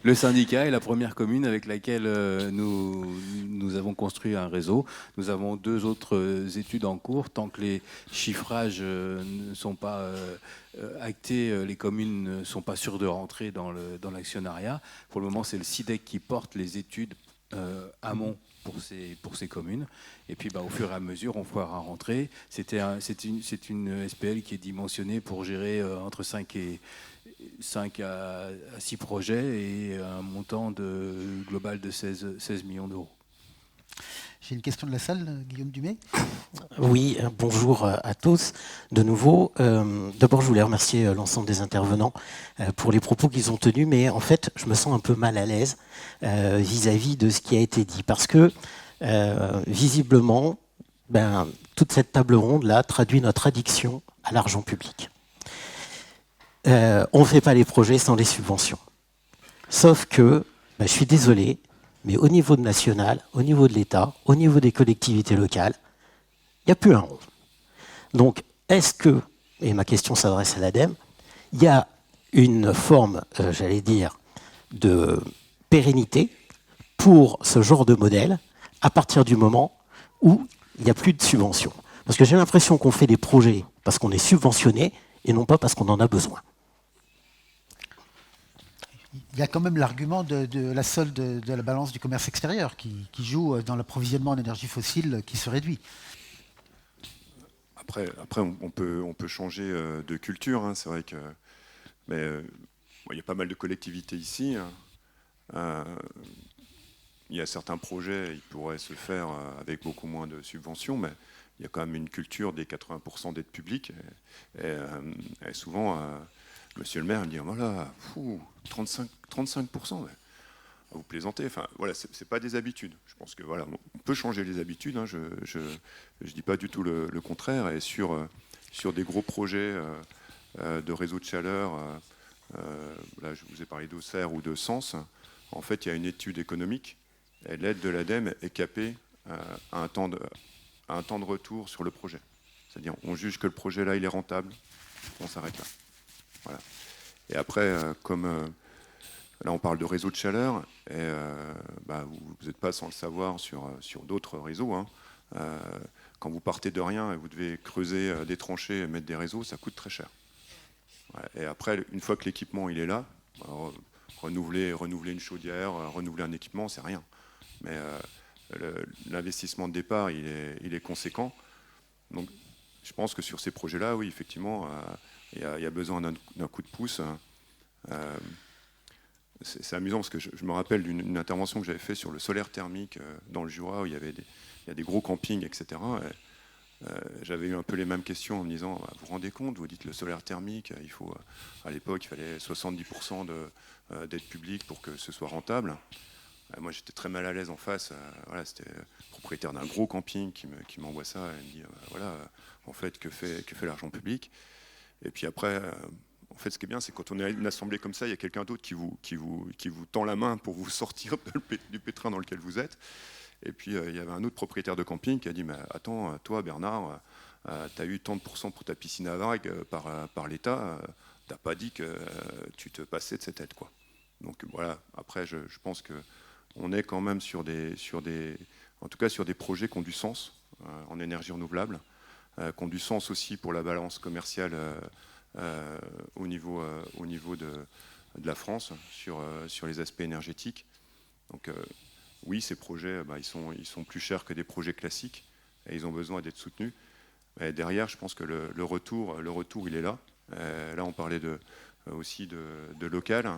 S4: Le syndicat est la première commune avec laquelle nous avons construit un réseau. Nous avons 2 autres études en cours. Tant que les chiffrages ne sont pas actés, les communes ne sont pas sûres de rentrer dans l'actionnariat. Pour le moment, c'est le SIDEC qui porte les études amont pour ces communes. Et puis, au fur et à mesure, on fera rentrer. C'est une SPL qui est dimensionnée pour gérer entre 5 à 6 projets et un montant global de 16 millions d'euros.
S1: J'ai une question de la salle, Guillaume Dumay.
S6: Oui, bonjour à tous. De nouveau, d'abord je voulais remercier l'ensemble des intervenants pour les propos qu'ils ont tenus, mais en fait je me sens un peu mal à l'aise vis-à-vis de ce qui a été dit, parce que visiblement, toute cette table ronde là traduit notre addiction à l'argent public. On ne fait pas les projets sans les subventions. Sauf que, je suis désolé, mais au niveau national, au niveau de l'État, au niveau des collectivités locales, il n'y a plus un rond. Donc, est-ce que, et ma question s'adresse à l'ADEME, il y a une forme, j'allais dire, de pérennité pour ce genre de modèle à partir du moment où il n'y a plus de subventions? Parce que j'ai l'impression qu'on fait des projets parce qu'on est subventionné et non pas parce qu'on en a besoin.
S1: Il y a quand même l'argument de la solde de la balance du commerce extérieur qui joue dans l'approvisionnement en énergie fossile qui se réduit.
S2: Après on peut changer de culture, hein, c'est vrai que... Mais il y a pas mal de collectivités ici. Il y a certains projets, ils pourraient se faire avec beaucoup moins de subventions, mais il y a quand même une culture des 80% d'aide publique. Et souvent... Monsieur le maire me dit, voilà, 35%, ouais. Vous plaisantez. Enfin, voilà, c'est pas des habitudes. Je pense que voilà, on peut changer les habitudes. Hein, je dis pas du tout le contraire. Et sur des gros projets de réseau de chaleur, là, je vous ai parlé d'Auxerre ou de Sens. En fait, il y a une étude économique. Et l'aide de l'ADEME est capée à un temps de retour sur le projet. C'est-à-dire, on juge que le projet là, il est rentable. On s'arrête là. Voilà. Et après, comme là on parle de réseau de chaleur, et vous n'êtes pas sans le savoir sur d'autres réseaux. Hein. Quand vous partez de rien et vous devez creuser des tranchées et mettre des réseaux, ça coûte très cher. Ouais. Et après, une fois que l'équipement il est là, renouveler une chaudière, renouveler un équipement, c'est rien. Mais l'investissement de départ, il est conséquent. Donc, je pense que sur ces projets-là, oui, effectivement. Il y a besoin d'un coup de pouce. C'est amusant parce que je me rappelle d'une intervention que j'avais faite sur le solaire thermique dans le Jura où il y a des gros campings, etc. J'avais eu un peu les mêmes questions en me disant, vous vous rendez compte, vous dites le solaire thermique, à l'époque il fallait 70% d'aide publique pour que ce soit rentable. Moi j'étais très mal à l'aise en face. Voilà, c'était le propriétaire d'un gros camping qui m'envoie ça et me dit, en fait, que fait l'argent public? Et puis après, en fait, ce qui est bien, c'est quand on est à une assemblée comme ça, il y a quelqu'un d'autre qui vous tend la main pour vous sortir du pétrin dans lequel vous êtes. Et puis, il y avait un autre propriétaire de camping qui a dit, mais attends, toi, Bernard, tu as eu tant de pourcents pour ta piscine à vagues par l'État, tu n'as pas dit que tu te passais de cette aide, quoi. Donc voilà, après, je pense qu'on est quand même sur des projets qui ont du sens en énergie renouvelable. Qui ont du sens aussi pour la balance commerciale au niveau de la France sur les aspects énergétiques. Donc oui, ces projets, ils sont plus chers que des projets classiques et ils ont besoin d'être soutenus. Et derrière, je pense que le retour, il est là. Là, on parlait aussi de local,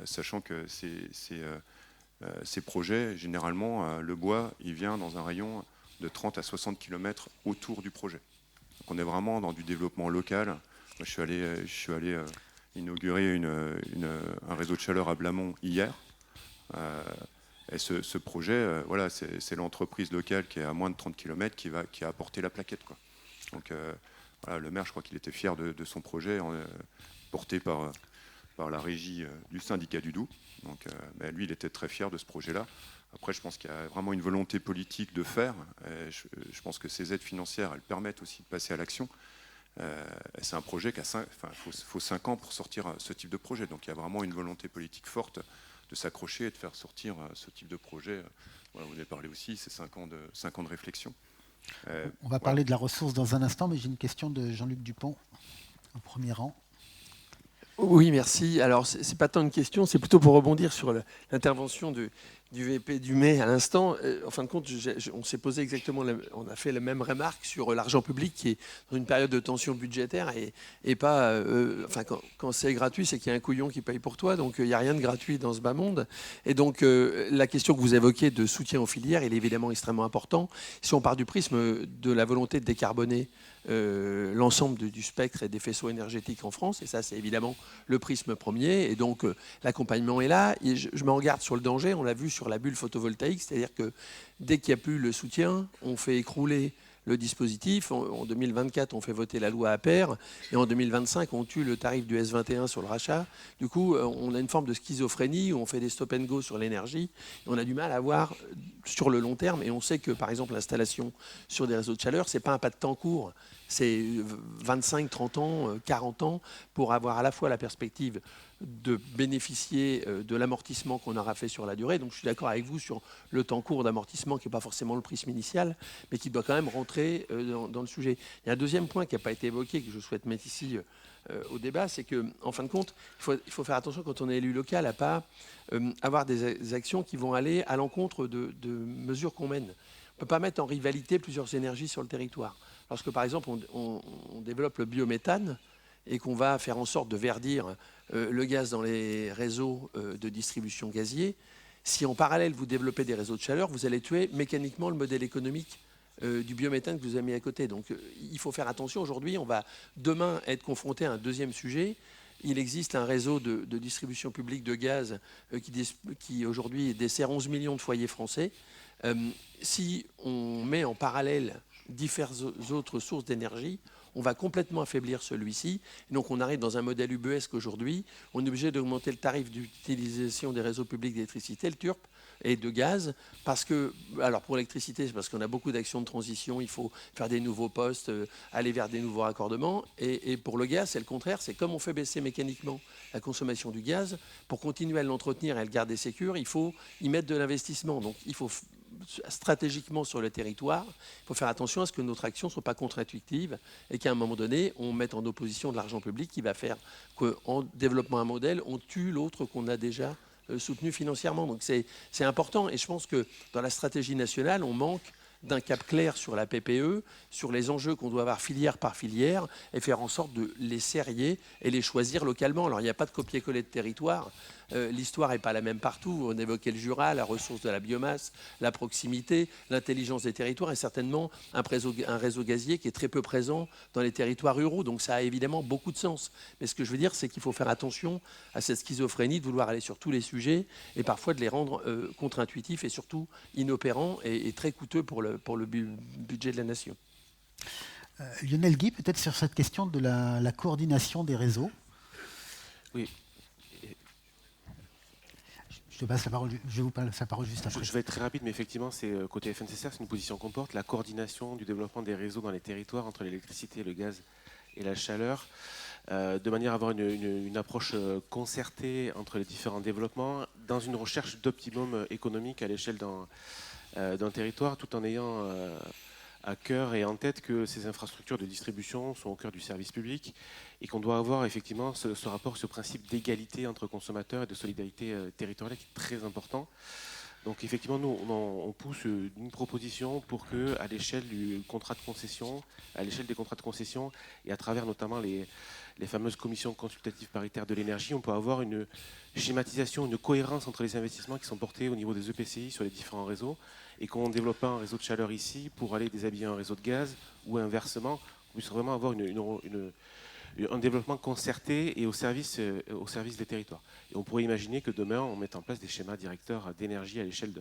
S2: sachant que ces projets, généralement, le bois, il vient dans un rayon de 30 à 60 km autour du projet. Donc on est vraiment dans du développement local. Moi, je suis allé inaugurer un réseau de chaleur à Blamont hier. Et ce projet, voilà, c'est l'entreprise locale qui est à moins de 30 km qui a apporté la plaquette, quoi. Donc voilà, le maire, je crois qu'il était fier de son projet, porté par la régie du syndicat du Doubs. Donc lui, il était très fier de ce projet-là. Après, je pense qu'il y a vraiment une volonté politique de faire. Je pense que ces aides financières, elles permettent aussi de passer à l'action. C'est un projet qui faut 5 ans pour sortir ce type de projet. Donc il y a vraiment une volonté politique forte de s'accrocher et de faire sortir ce type de projet. Voilà, vous avez parlé aussi, c'est 5 ans de réflexion.
S1: On va parler de la ressource dans un instant, mais j'ai une question de Jean-Luc Dupont, au premier rang.
S7: Oui, merci. Alors, ce n'est pas tant une question, c'est plutôt pour rebondir sur l'intervention du VP Dumay à l'instant. En fin de compte, on s'est posé exactement, on a fait la même remarque sur l'argent public qui est dans une période de tension budgétaire et pas, enfin, quand c'est gratuit, c'est qu'il y a un couillon qui paye pour toi. Donc, il n'y a rien de gratuit dans ce bas monde. Et donc, la question que vous évoquez de soutien aux filières, il est évidemment extrêmement important. Si on part du prisme de la volonté de décarboner l'ensemble du spectre et des faisceaux énergétiques en France, et ça c'est évidemment le prisme premier, et donc l'accompagnement est là. Et je me regarde sur le danger, on l'a vu sur la bulle photovoltaïque, c'est-à-dire que dès qu'il n'y a plus le soutien, on fait écrouler le dispositif. En 2024, on fait voter la loi APER, et en 2025, on tue le tarif du S21 sur le rachat. Du coup, on a une forme de schizophrénie où on fait des stop and go sur l'énergie, et on a du mal à voir sur le long terme, et on sait que, par exemple, l'installation sur des réseaux de chaleur, ce n'est pas un pas de temps court, c'est 25, 30 ans, 40 ans, pour avoir à la fois la perspective de bénéficier de l'amortissement qu'on aura fait sur la durée. Donc je suis d'accord avec vous sur le temps court d'amortissement qui n'est pas forcément le prisme initial, mais qui doit quand même rentrer dans le sujet. Il y a un deuxième point qui n'a pas été évoqué, que je souhaite mettre ici au débat, c'est qu'en fin de compte, il faut faire attention quand on est élu local à ne pas avoir des actions qui vont aller à l'encontre de mesures qu'on mène. On ne peut pas mettre en rivalité plusieurs énergies sur le territoire. Lorsque, par exemple, on développe le biométhane et qu'on va faire en sorte de verdir le gaz dans les réseaux de distribution gazier, si en parallèle vous développez des réseaux de chaleur, vous allez tuer mécaniquement le modèle économique du biométhane que vous avez mis à côté. Donc il faut faire attention. Aujourd'hui, on va demain être confronté à un deuxième sujet. Il existe un réseau de distribution publique de gaz qui aujourd'hui dessert 11 millions de foyers français. Si on met en parallèle diverses autres sources d'énergie, on va complètement affaiblir celui-ci. Donc on arrive dans un modèle ubuesque aujourd'hui. On est obligé d'augmenter le tarif d'utilisation des réseaux publics d'électricité, le TURP, et de gaz, parce que, alors pour l'électricité, c'est parce qu'on a beaucoup d'actions de transition, il faut faire des nouveaux postes, aller vers des nouveaux raccordements, et pour le gaz, c'est le contraire, c'est comme on fait baisser mécaniquement la consommation du gaz, pour continuer à l'entretenir et à le garder sécure, il faut y mettre de l'investissement. Donc il faut stratégiquement sur le territoire, il faut faire attention à ce que notre action ne soit pas contre-intuitive et qu'à un moment donné, on mette en opposition de l'argent public qui va faire qu'en développant un modèle, on tue l'autre qu'on a déjà soutenu financièrement. Donc c'est important, et je pense que dans la stratégie nationale, on manque d'un cap clair sur la PPE, sur les enjeux qu'on doit avoir filière par filière, et faire en sorte de les serrer et les choisir localement. Alors il n'y a pas de copier-coller de territoire, l'histoire n'est pas la même partout. On évoquait le Jura, la ressource de la biomasse, la proximité, l'intelligence des territoires, et certainement un réseau gazier qui est très peu présent dans les territoires ruraux. Donc ça a évidemment beaucoup de sens. Mais ce que je veux dire, c'est qu'il faut faire attention à cette schizophrénie de vouloir aller sur tous les sujets et parfois de les rendre contre-intuitifs et surtout inopérants et très coûteux pour le budget de la nation.
S1: Lionel Guy, peut-être sur cette question de la coordination des réseaux.
S3: Oui.
S1: Je vais vous passer la parole juste après.
S3: Je vais être très rapide, mais effectivement, c'est côté FNCCR, c'est une position qu'on porte, la coordination du développement des réseaux dans les territoires entre l'électricité, le gaz et la chaleur, de manière à avoir une approche concertée entre les différents développements, dans une recherche d'optimum économique à l'échelle d'un territoire, tout en ayant à cœur et en tête que ces infrastructures de distribution sont au cœur du service public et qu'on doit avoir effectivement ce rapport, ce principe d'égalité entre consommateurs et de solidarité territoriale qui est très important. Donc effectivement, nous, on pousse une proposition pour que, à l'échelle du contrat de concession, à l'échelle des contrats de concession et à travers notamment les fameuses commissions consultatives paritaires de l'énergie, on peut avoir une schématisation, une cohérence entre les investissements qui sont portés au niveau des EPCI sur les différents réseaux et qu'on développe pas un réseau de chaleur ici pour aller déshabiller un réseau de gaz ou inversement, on puisse vraiment avoir un développement concerté et au service des territoires. Et on pourrait imaginer que demain, on mette en place des schémas directeurs d'énergie à l'échelle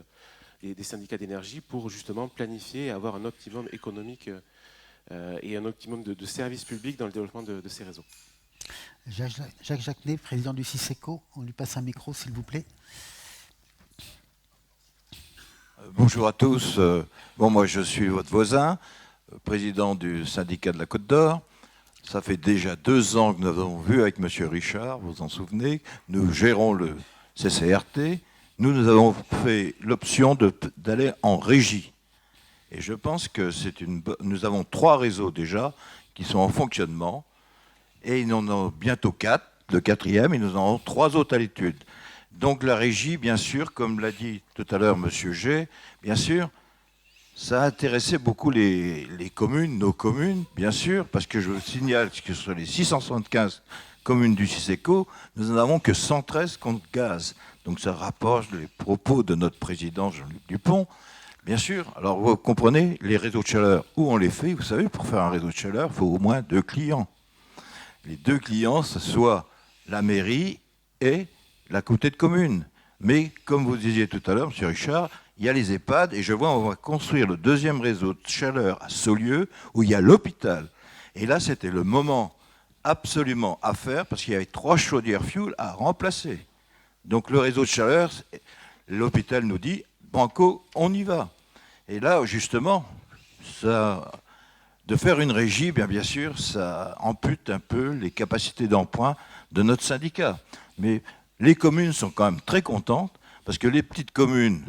S3: des syndicats d'énergie pour justement planifier et avoir un optimum économique et un optimum de services publics dans le développement de ces réseaux.
S1: Jacques Jacquenet, président du CICECO, on lui passe un micro, s'il vous plaît.
S8: Bonjour à tous. Moi, je suis votre voisin, président du syndicat de la Côte d'Or. Ça fait déjà 2 ans que nous avons vu avec M. Richard, vous vous en souvenez. Nous gérons le CCRT. Nous avons fait l'option d'aller en régie. Et je pense que nous avons 3 réseaux déjà qui sont en fonctionnement. Et nous en avons bientôt 4, le 4e, et nous en avons 3 autres à l'étude. Donc la régie, bien sûr, comme l'a dit tout à l'heure M. G, bien sûr, ça a intéressé beaucoup les communes, nos communes, bien sûr, parce que je vous signale que sur les 675 communes du CICECO, nous n'en avons que 113 contre gaz. Donc ça rapproche les propos de notre président Jean-Luc Dupont. Bien sûr, alors vous comprenez, les réseaux de chaleur, où on les fait, vous savez, pour faire un réseau de chaleur, il faut au moins 2 clients. Les 2 clients, ce soit la mairie et la communauté de communes. Mais, comme vous disiez tout à l'heure, M. Richard, il y a les EHPAD, et je vois, on va construire le 2e réseau de chaleur à Saulieu, où il y a l'hôpital. Et là, c'était le moment absolument à faire, parce qu'il y avait 3 chaudières fuel à remplacer. Donc le réseau de chaleur, l'hôpital nous dit, banco, on y va. Et là, justement, de faire une régie, bien sûr, ça ampute un peu les capacités d'emprunt de notre syndicat. Mais les communes sont quand même très contentes, parce que les petites communes,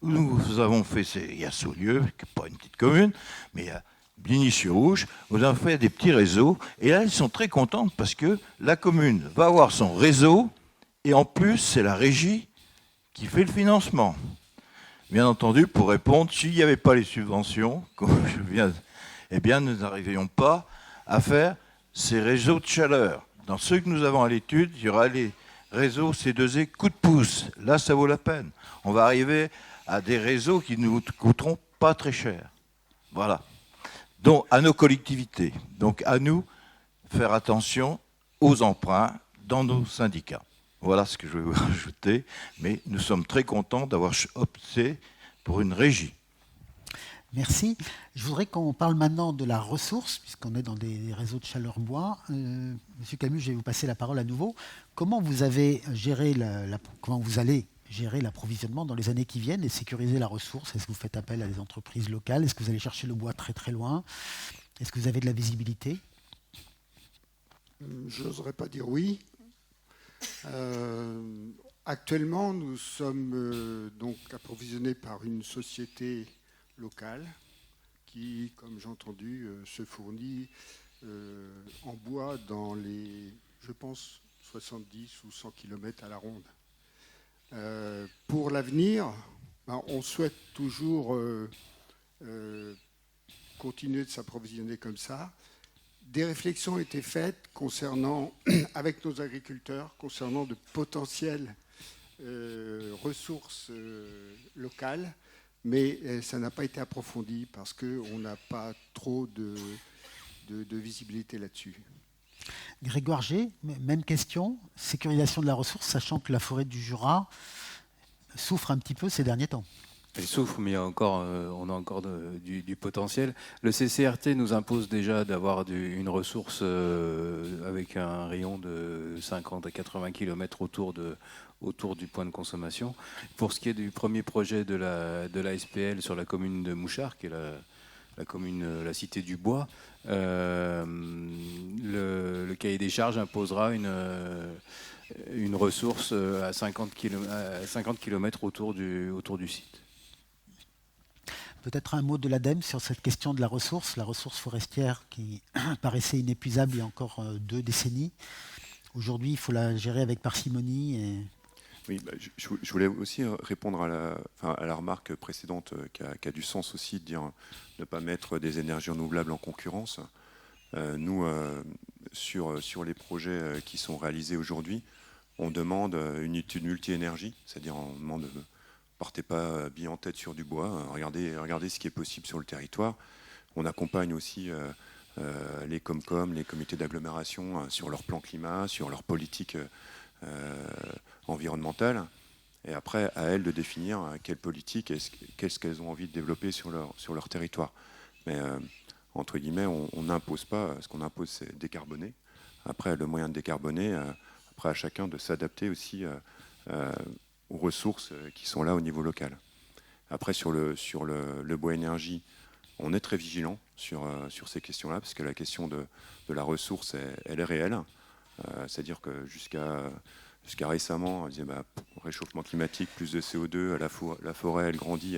S8: où nous avons fait, il y a Saulieu, qui n'est pas une petite commune, mais il y a Bligny-sur-Ouche, nous avons fait des petits réseaux, et là, elles sont très contentes, parce que la commune va avoir son réseau, et en plus, c'est la régie qui fait le financement. Bien entendu, pour répondre, s'il n'y avait pas les subventions, comme je viens, eh bien, nous n'arriverions pas à faire ces réseaux de chaleur. Dans ceux que nous avons à l'étude, il y aura les réseaux C2E coup de pouce. Là, ça vaut la peine. On va arriver à des réseaux qui ne nous coûteront pas très cher. Voilà. Donc, à nos collectivités. Donc, à nous, faire attention aux emprunts dans nos syndicats. Voilà ce que je vais vous rajouter. Mais nous sommes très contents d'avoir opté pour une régie.
S1: Merci. Je voudrais qu'on parle maintenant de la ressource, puisqu'on est dans des réseaux de chaleur bois. Monsieur Camus, je vais vous passer la parole à nouveau. Comment vous avez géré comment vous allez gérer l'approvisionnement dans les années qui viennent et sécuriser la ressource? Est-ce que vous faites appel à des entreprises locales? Est-ce que vous allez chercher le bois très très loin? Est-ce que vous avez de la visibilité?
S5: Je n'oserais pas dire oui. Actuellement, nous sommes donc approvisionnés par une société locale qui, comme j'ai entendu, se fournit en bois dans les, je pense, 70 ou 100 km à la ronde. Pour l'avenir, on souhaite toujours continuer de s'approvisionner comme ça. Des réflexions ont été faites avec nos agriculteurs concernant de potentielles ressources locales, mais ça n'a pas été approfondi parce qu'on n'a pas trop de visibilité là-dessus.
S1: Grégoire G, même question, sécurisation de la ressource, sachant que la forêt du Jura souffre un petit peu ces derniers temps.
S4: Elle souffre, mais on a encore du potentiel. Le CCRT nous impose déjà d'avoir une ressource avec un rayon de 50 à 80 km autour du point de consommation. Pour ce qui est du premier projet de la SPL sur la commune de Mouchard, qui est la cité du bois, le cahier des charges imposera une ressource à 50 km autour du site.
S1: Peut-être un mot de l'ADEME sur cette question de la ressource forestière qui paraissait inépuisable il y a encore 2 décennies. Aujourd'hui, il faut la gérer avec parcimonie.
S2: Oui, je voulais aussi répondre à la remarque précédente qui a du sens aussi de dire ne pas mettre des énergies renouvelables en concurrence. Nous, sur les projets qui sont réalisés aujourd'hui, on demande une étude multi-énergie, c'est-à-dire on demande partez pas billet en tête sur du bois, regardez ce qui est possible sur le territoire. On accompagne aussi les Comcom, les comités d'agglomération sur leur plan climat, sur leur politique environnementale. Et après, à elles de définir quelle politique, qu'est-ce qu'elles ont envie de développer sur leur territoire. Mais entre guillemets, on n'impose pas. Ce qu'on impose, c'est décarboner. Après, le moyen de décarboner, après à chacun de s'adapter aussi aux ressources qui sont là au niveau local. Après, sur le bois énergie, on est très vigilant sur ces questions-là, parce que la question de la ressource, elle est réelle. C'est-à-dire que jusqu'à récemment, on disait réchauffement climatique, plus de CO2, la forêt, elle grandit.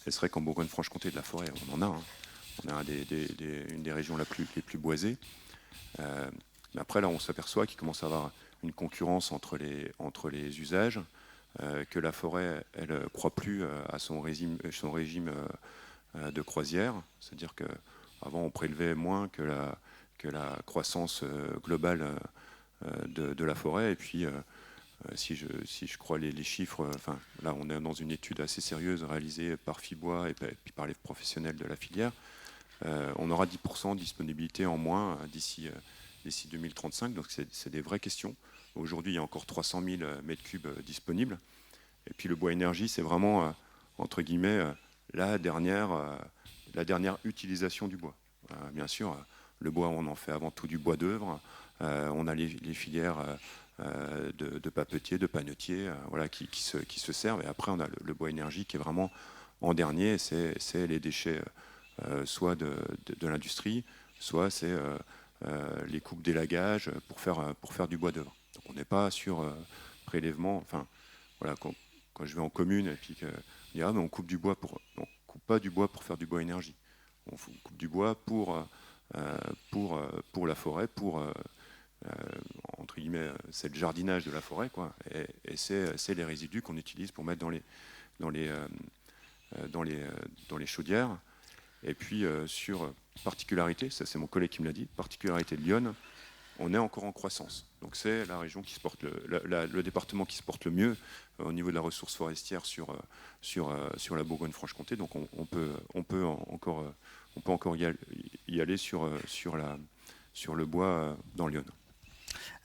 S2: Elle serait qu'en Bourgogne-Franche-Comté de la forêt, on en a. Hein. On a une des régions les plus boisées. Mais après, là, on s'aperçoit qu'il commence à y avoir une concurrence entre les usages, que la forêt, elle ne croit plus à son régime de croisière. C'est-à-dire qu'avant, on prélevait moins que la croissance globale de la forêt. Et puis, si je crois les chiffres, là, on est dans une étude assez sérieuse réalisée par Fibois et puis par les professionnels de la filière. On aura 10% de disponibilité en moins d'ici 2035, donc c'est des vraies questions. Aujourd'hui, il y a encore 300 000 m3 disponibles. Et puis le bois énergie, c'est vraiment, entre guillemets, la dernière utilisation du bois. Bien sûr, le bois, on en fait avant tout du bois d'œuvre. On a les filières de papetiers, de panetiers, voilà, qui se servent. Et après, on a le bois énergie qui est vraiment en dernier, c'est les déchets soit de l'industrie, soit c'est les coupes d'élagage pour faire du bois d'œuvre. Donc on n'est pas sur prélèvement. Enfin, voilà, quand je vais en commune et puis qu'on dit mais on coupe du bois on coupe pas du bois pour faire du bois énergie. On coupe du bois pour la forêt, entre guillemets, c'est le jardinage de la forêt, quoi. Et c'est les résidus qu'on utilise pour mettre dans les chaudières. Et puis sur particularité, ça c'est mon collègue qui me l'a dit, particularité de Lyon, on est encore en croissance. Donc c'est la région qui se porte le département qui se porte le mieux au niveau de la ressource forestière sur la Bourgogne-Franche-Comté. Donc on peut encore y aller sur le bois dans Lyon.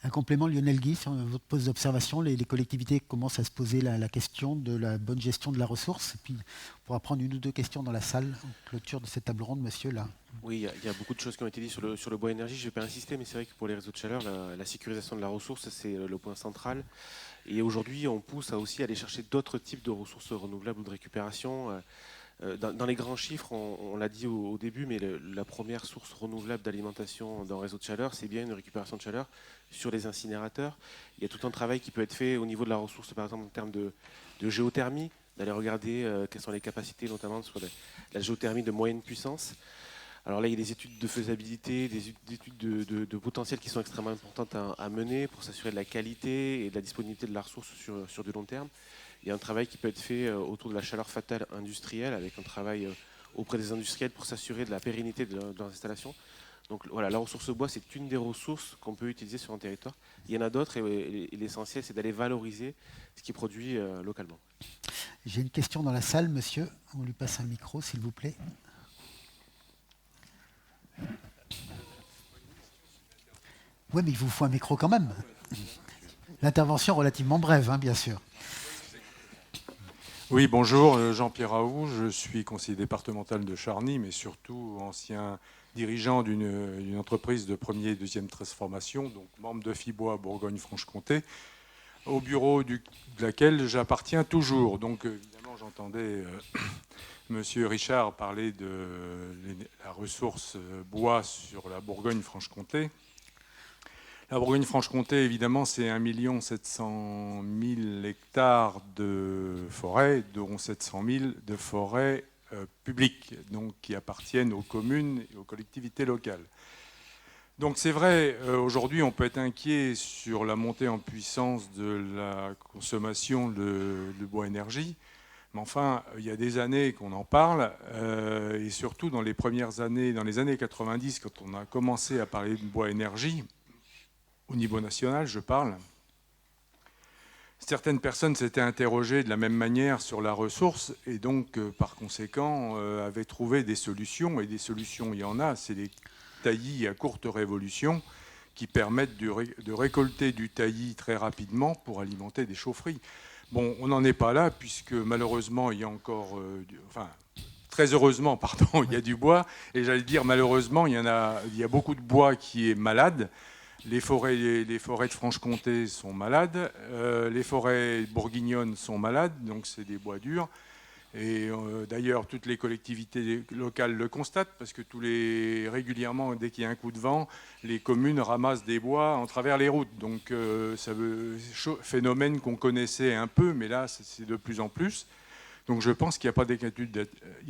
S1: Un complément, Lionel Guy, sur votre poste d'observation, les collectivités commencent à se poser la question de la bonne gestion de la ressource. Et puis, on pourra prendre une ou deux questions dans la salle en clôture de cette table ronde, monsieur, là.
S3: Oui, il y a beaucoup de choses qui ont été dites sur le bois énergie. Je ne vais pas insister, mais c'est vrai que pour les réseaux de chaleur, la sécurisation de la ressource, c'est le point central. Et aujourd'hui, on pousse à aussi aller chercher d'autres types de ressources renouvelables ou de récupération. Dans les grands chiffres, on l'a dit au début, mais la première source renouvelable d'alimentation dans un réseau de chaleur, c'est bien une récupération de chaleur sur les incinérateurs. Il y a tout un travail qui peut être fait au niveau de la ressource, par exemple en termes de géothermie, d'aller regarder quelles sont les capacités, notamment sur la géothermie de moyenne puissance. Alors là, il y a des études de faisabilité, des études de potentiel qui sont extrêmement importantes à mener pour s'assurer de la qualité et de la disponibilité de la ressource sur du long terme. Il y a un travail qui peut être fait autour de la chaleur fatale industrielle, avec un travail auprès des industriels pour s'assurer de la pérennité de leurs installations. Donc voilà, la ressource bois, c'est une des ressources qu'on peut utiliser sur un territoire. Il y en a d'autres et l'essentiel, c'est d'aller valoriser ce qui est produit localement.
S1: J'ai une question dans la salle, monsieur. On lui passe un micro, s'il vous plaît. Oui, mais il vous faut un micro quand même. L'intervention relativement brève, hein, bien sûr.
S9: Oui, bonjour, Jean-Pierre Raoult, je suis conseiller départemental de Charny, mais surtout ancien dirigeant d'une entreprise de première et deuxième transformation, donc membre de Fibois Bourgogne-Franche-Comté, au bureau de laquelle j'appartiens toujours. Donc évidemment, j'entendais Monsieur Richard parler de la ressource bois sur la Bourgogne-Franche-Comté. La Bourgogne-Franche-Comté, évidemment, c'est 1 700 000 hectares de forêt, dont 700 000 de forêts publiques, donc qui appartiennent aux communes et aux collectivités locales. Donc c'est vrai, aujourd'hui, on peut être inquiet sur la montée en puissance de la consommation de bois énergie, mais enfin, il y a des années qu'on en parle, et surtout dans les premières années, dans les années 90, quand on a commencé à parler de bois énergie, au niveau national, je parle, certaines personnes s'étaient interrogées de la même manière sur la ressource et donc, par conséquent, avaient trouvé des solutions. Et des solutions, il y en a. C'est taillis à courte révolution qui permettent de récolter du taillis très rapidement pour alimenter des chaufferies. Bon, on n'en est pas là, puisque malheureusement, il y a encore... très heureusement, pardon, il y a du bois. Et j'allais dire, malheureusement, il y a beaucoup de bois qui est malade. Les forêts de Franche-Comté sont malades. Les forêts bourguignonnes sont malades, donc c'est des bois durs. Et d'ailleurs, toutes les collectivités locales le constatent, parce que régulièrement, dès qu'il y a un coup de vent, les communes ramassent des bois en travers les routes. Donc, phénomène qu'on connaissait un peu, mais là, c'est de plus en plus. Donc, je pense qu'il n'y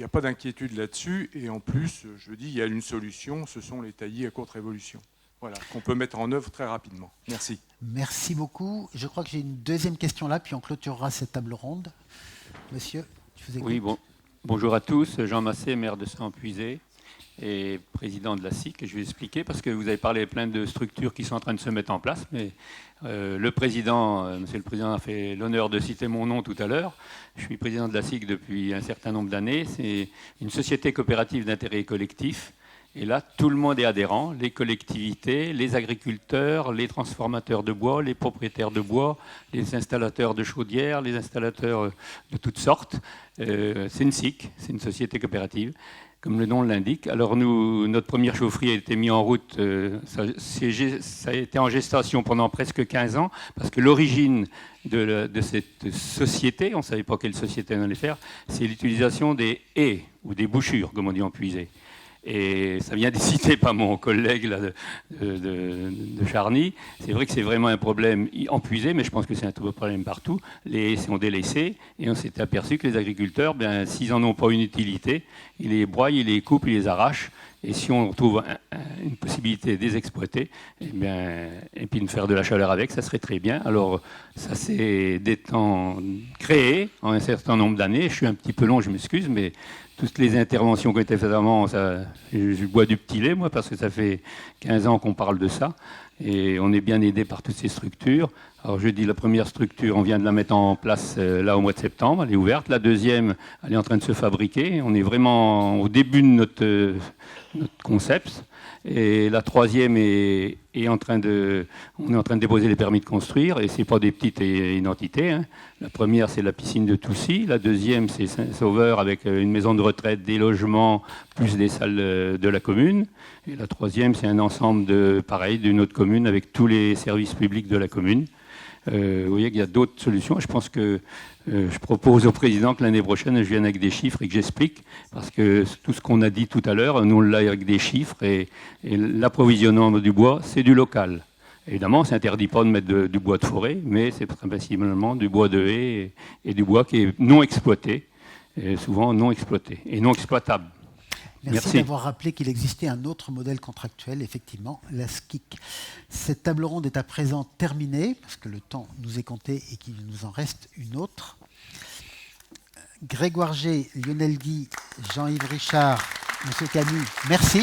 S9: a pas d'inquiétude là-dessus. Et en plus, je dis, il y a une solution, ce sont les taillis à courte révolution. Voilà, qu'on peut mettre en œuvre très rapidement. Merci.
S1: Merci beaucoup. Je crois que j'ai une deuxième question là, puis on clôturera cette table ronde. Monsieur ?
S10: Oui, bonjour à tous. Jean Massé, maire de Saint-Puisé et président de la SIC. Je vais expliquer parce que vous avez parlé plein de structures qui sont en train de se mettre en place, mais monsieur le président a fait l'honneur de citer mon nom tout à l'heure. Je suis président de la SIC depuis un certain nombre d'années. C'est une société coopérative d'intérêt collectif. Et là, tout le monde est adhérent, les collectivités, les agriculteurs, les transformateurs de bois, les propriétaires de bois, les installateurs de chaudières, les installateurs de toutes sortes. C'est une SIC, c'est une société coopérative, comme le nom l'indique. Alors notre première chaufferie a été mise en route, ça a été en gestation pendant presque 15 ans, parce que l'origine de cette société, on ne savait pas quelle société on allait faire, c'est l'utilisation des haies, ou des bouchures, comme on dit en puisé. Et ça vient d'être cité par mon collègue là, de Charny. C'est vrai que c'est vraiment un problème en puisé, mais je pense que c'est un problème partout. Les haies sont délaissées et on s'est aperçu que les agriculteurs, s'ils n'en ont pas une utilité, ils les broient, ils les coupent, ils les arrachent. Et si on trouve une possibilité de les exploiter, et puis de faire de la chaleur avec, ça serait très bien. Alors ça s'est créé en un certain nombre d'années. Je suis un petit peu long, je m'excuse, mais toutes les interventions qui ont été faites avant, je bois du petit lait, moi, parce que ça fait 15 ans qu'on parle de ça. Et on est bien aidé par toutes ces structures. Alors je dis la première structure, on vient de la mettre en place là au mois de septembre, elle est ouverte. La deuxième, elle est en train de se fabriquer. On est vraiment au début de notre concept. Et la troisième on est en train de déposer les permis de construire, et ce n'est pas des petites identités. Hein. La première, c'est la piscine de Toussy. La deuxième, c'est Saint-Sauveur avec une maison de retraite, des logements, plus des salles de la commune. Et la troisième, c'est un ensemble d'une autre commune avec tous les services publics de la commune. Vous voyez qu'il y a d'autres solutions. Je pense que je propose au président que l'année prochaine, je vienne avec des chiffres et que j'explique, parce que tout ce qu'on a dit tout à l'heure, nous on l'a avec des chiffres, et l'approvisionnement du bois, c'est du local. Évidemment, ça n'interdit pas de mettre du bois de forêt, mais c'est principalement du bois de haie et du bois qui est non exploité, et souvent non exploité et non exploitable.
S1: Merci d'avoir rappelé qu'il existait un autre modèle contractuel, effectivement, la SCIC. Cette table ronde est à présent terminée, parce que le temps nous est compté et qu'il nous en reste une autre. Grégoire G, Lionel Guy, Jean-Yves Richard, M. Camus, merci.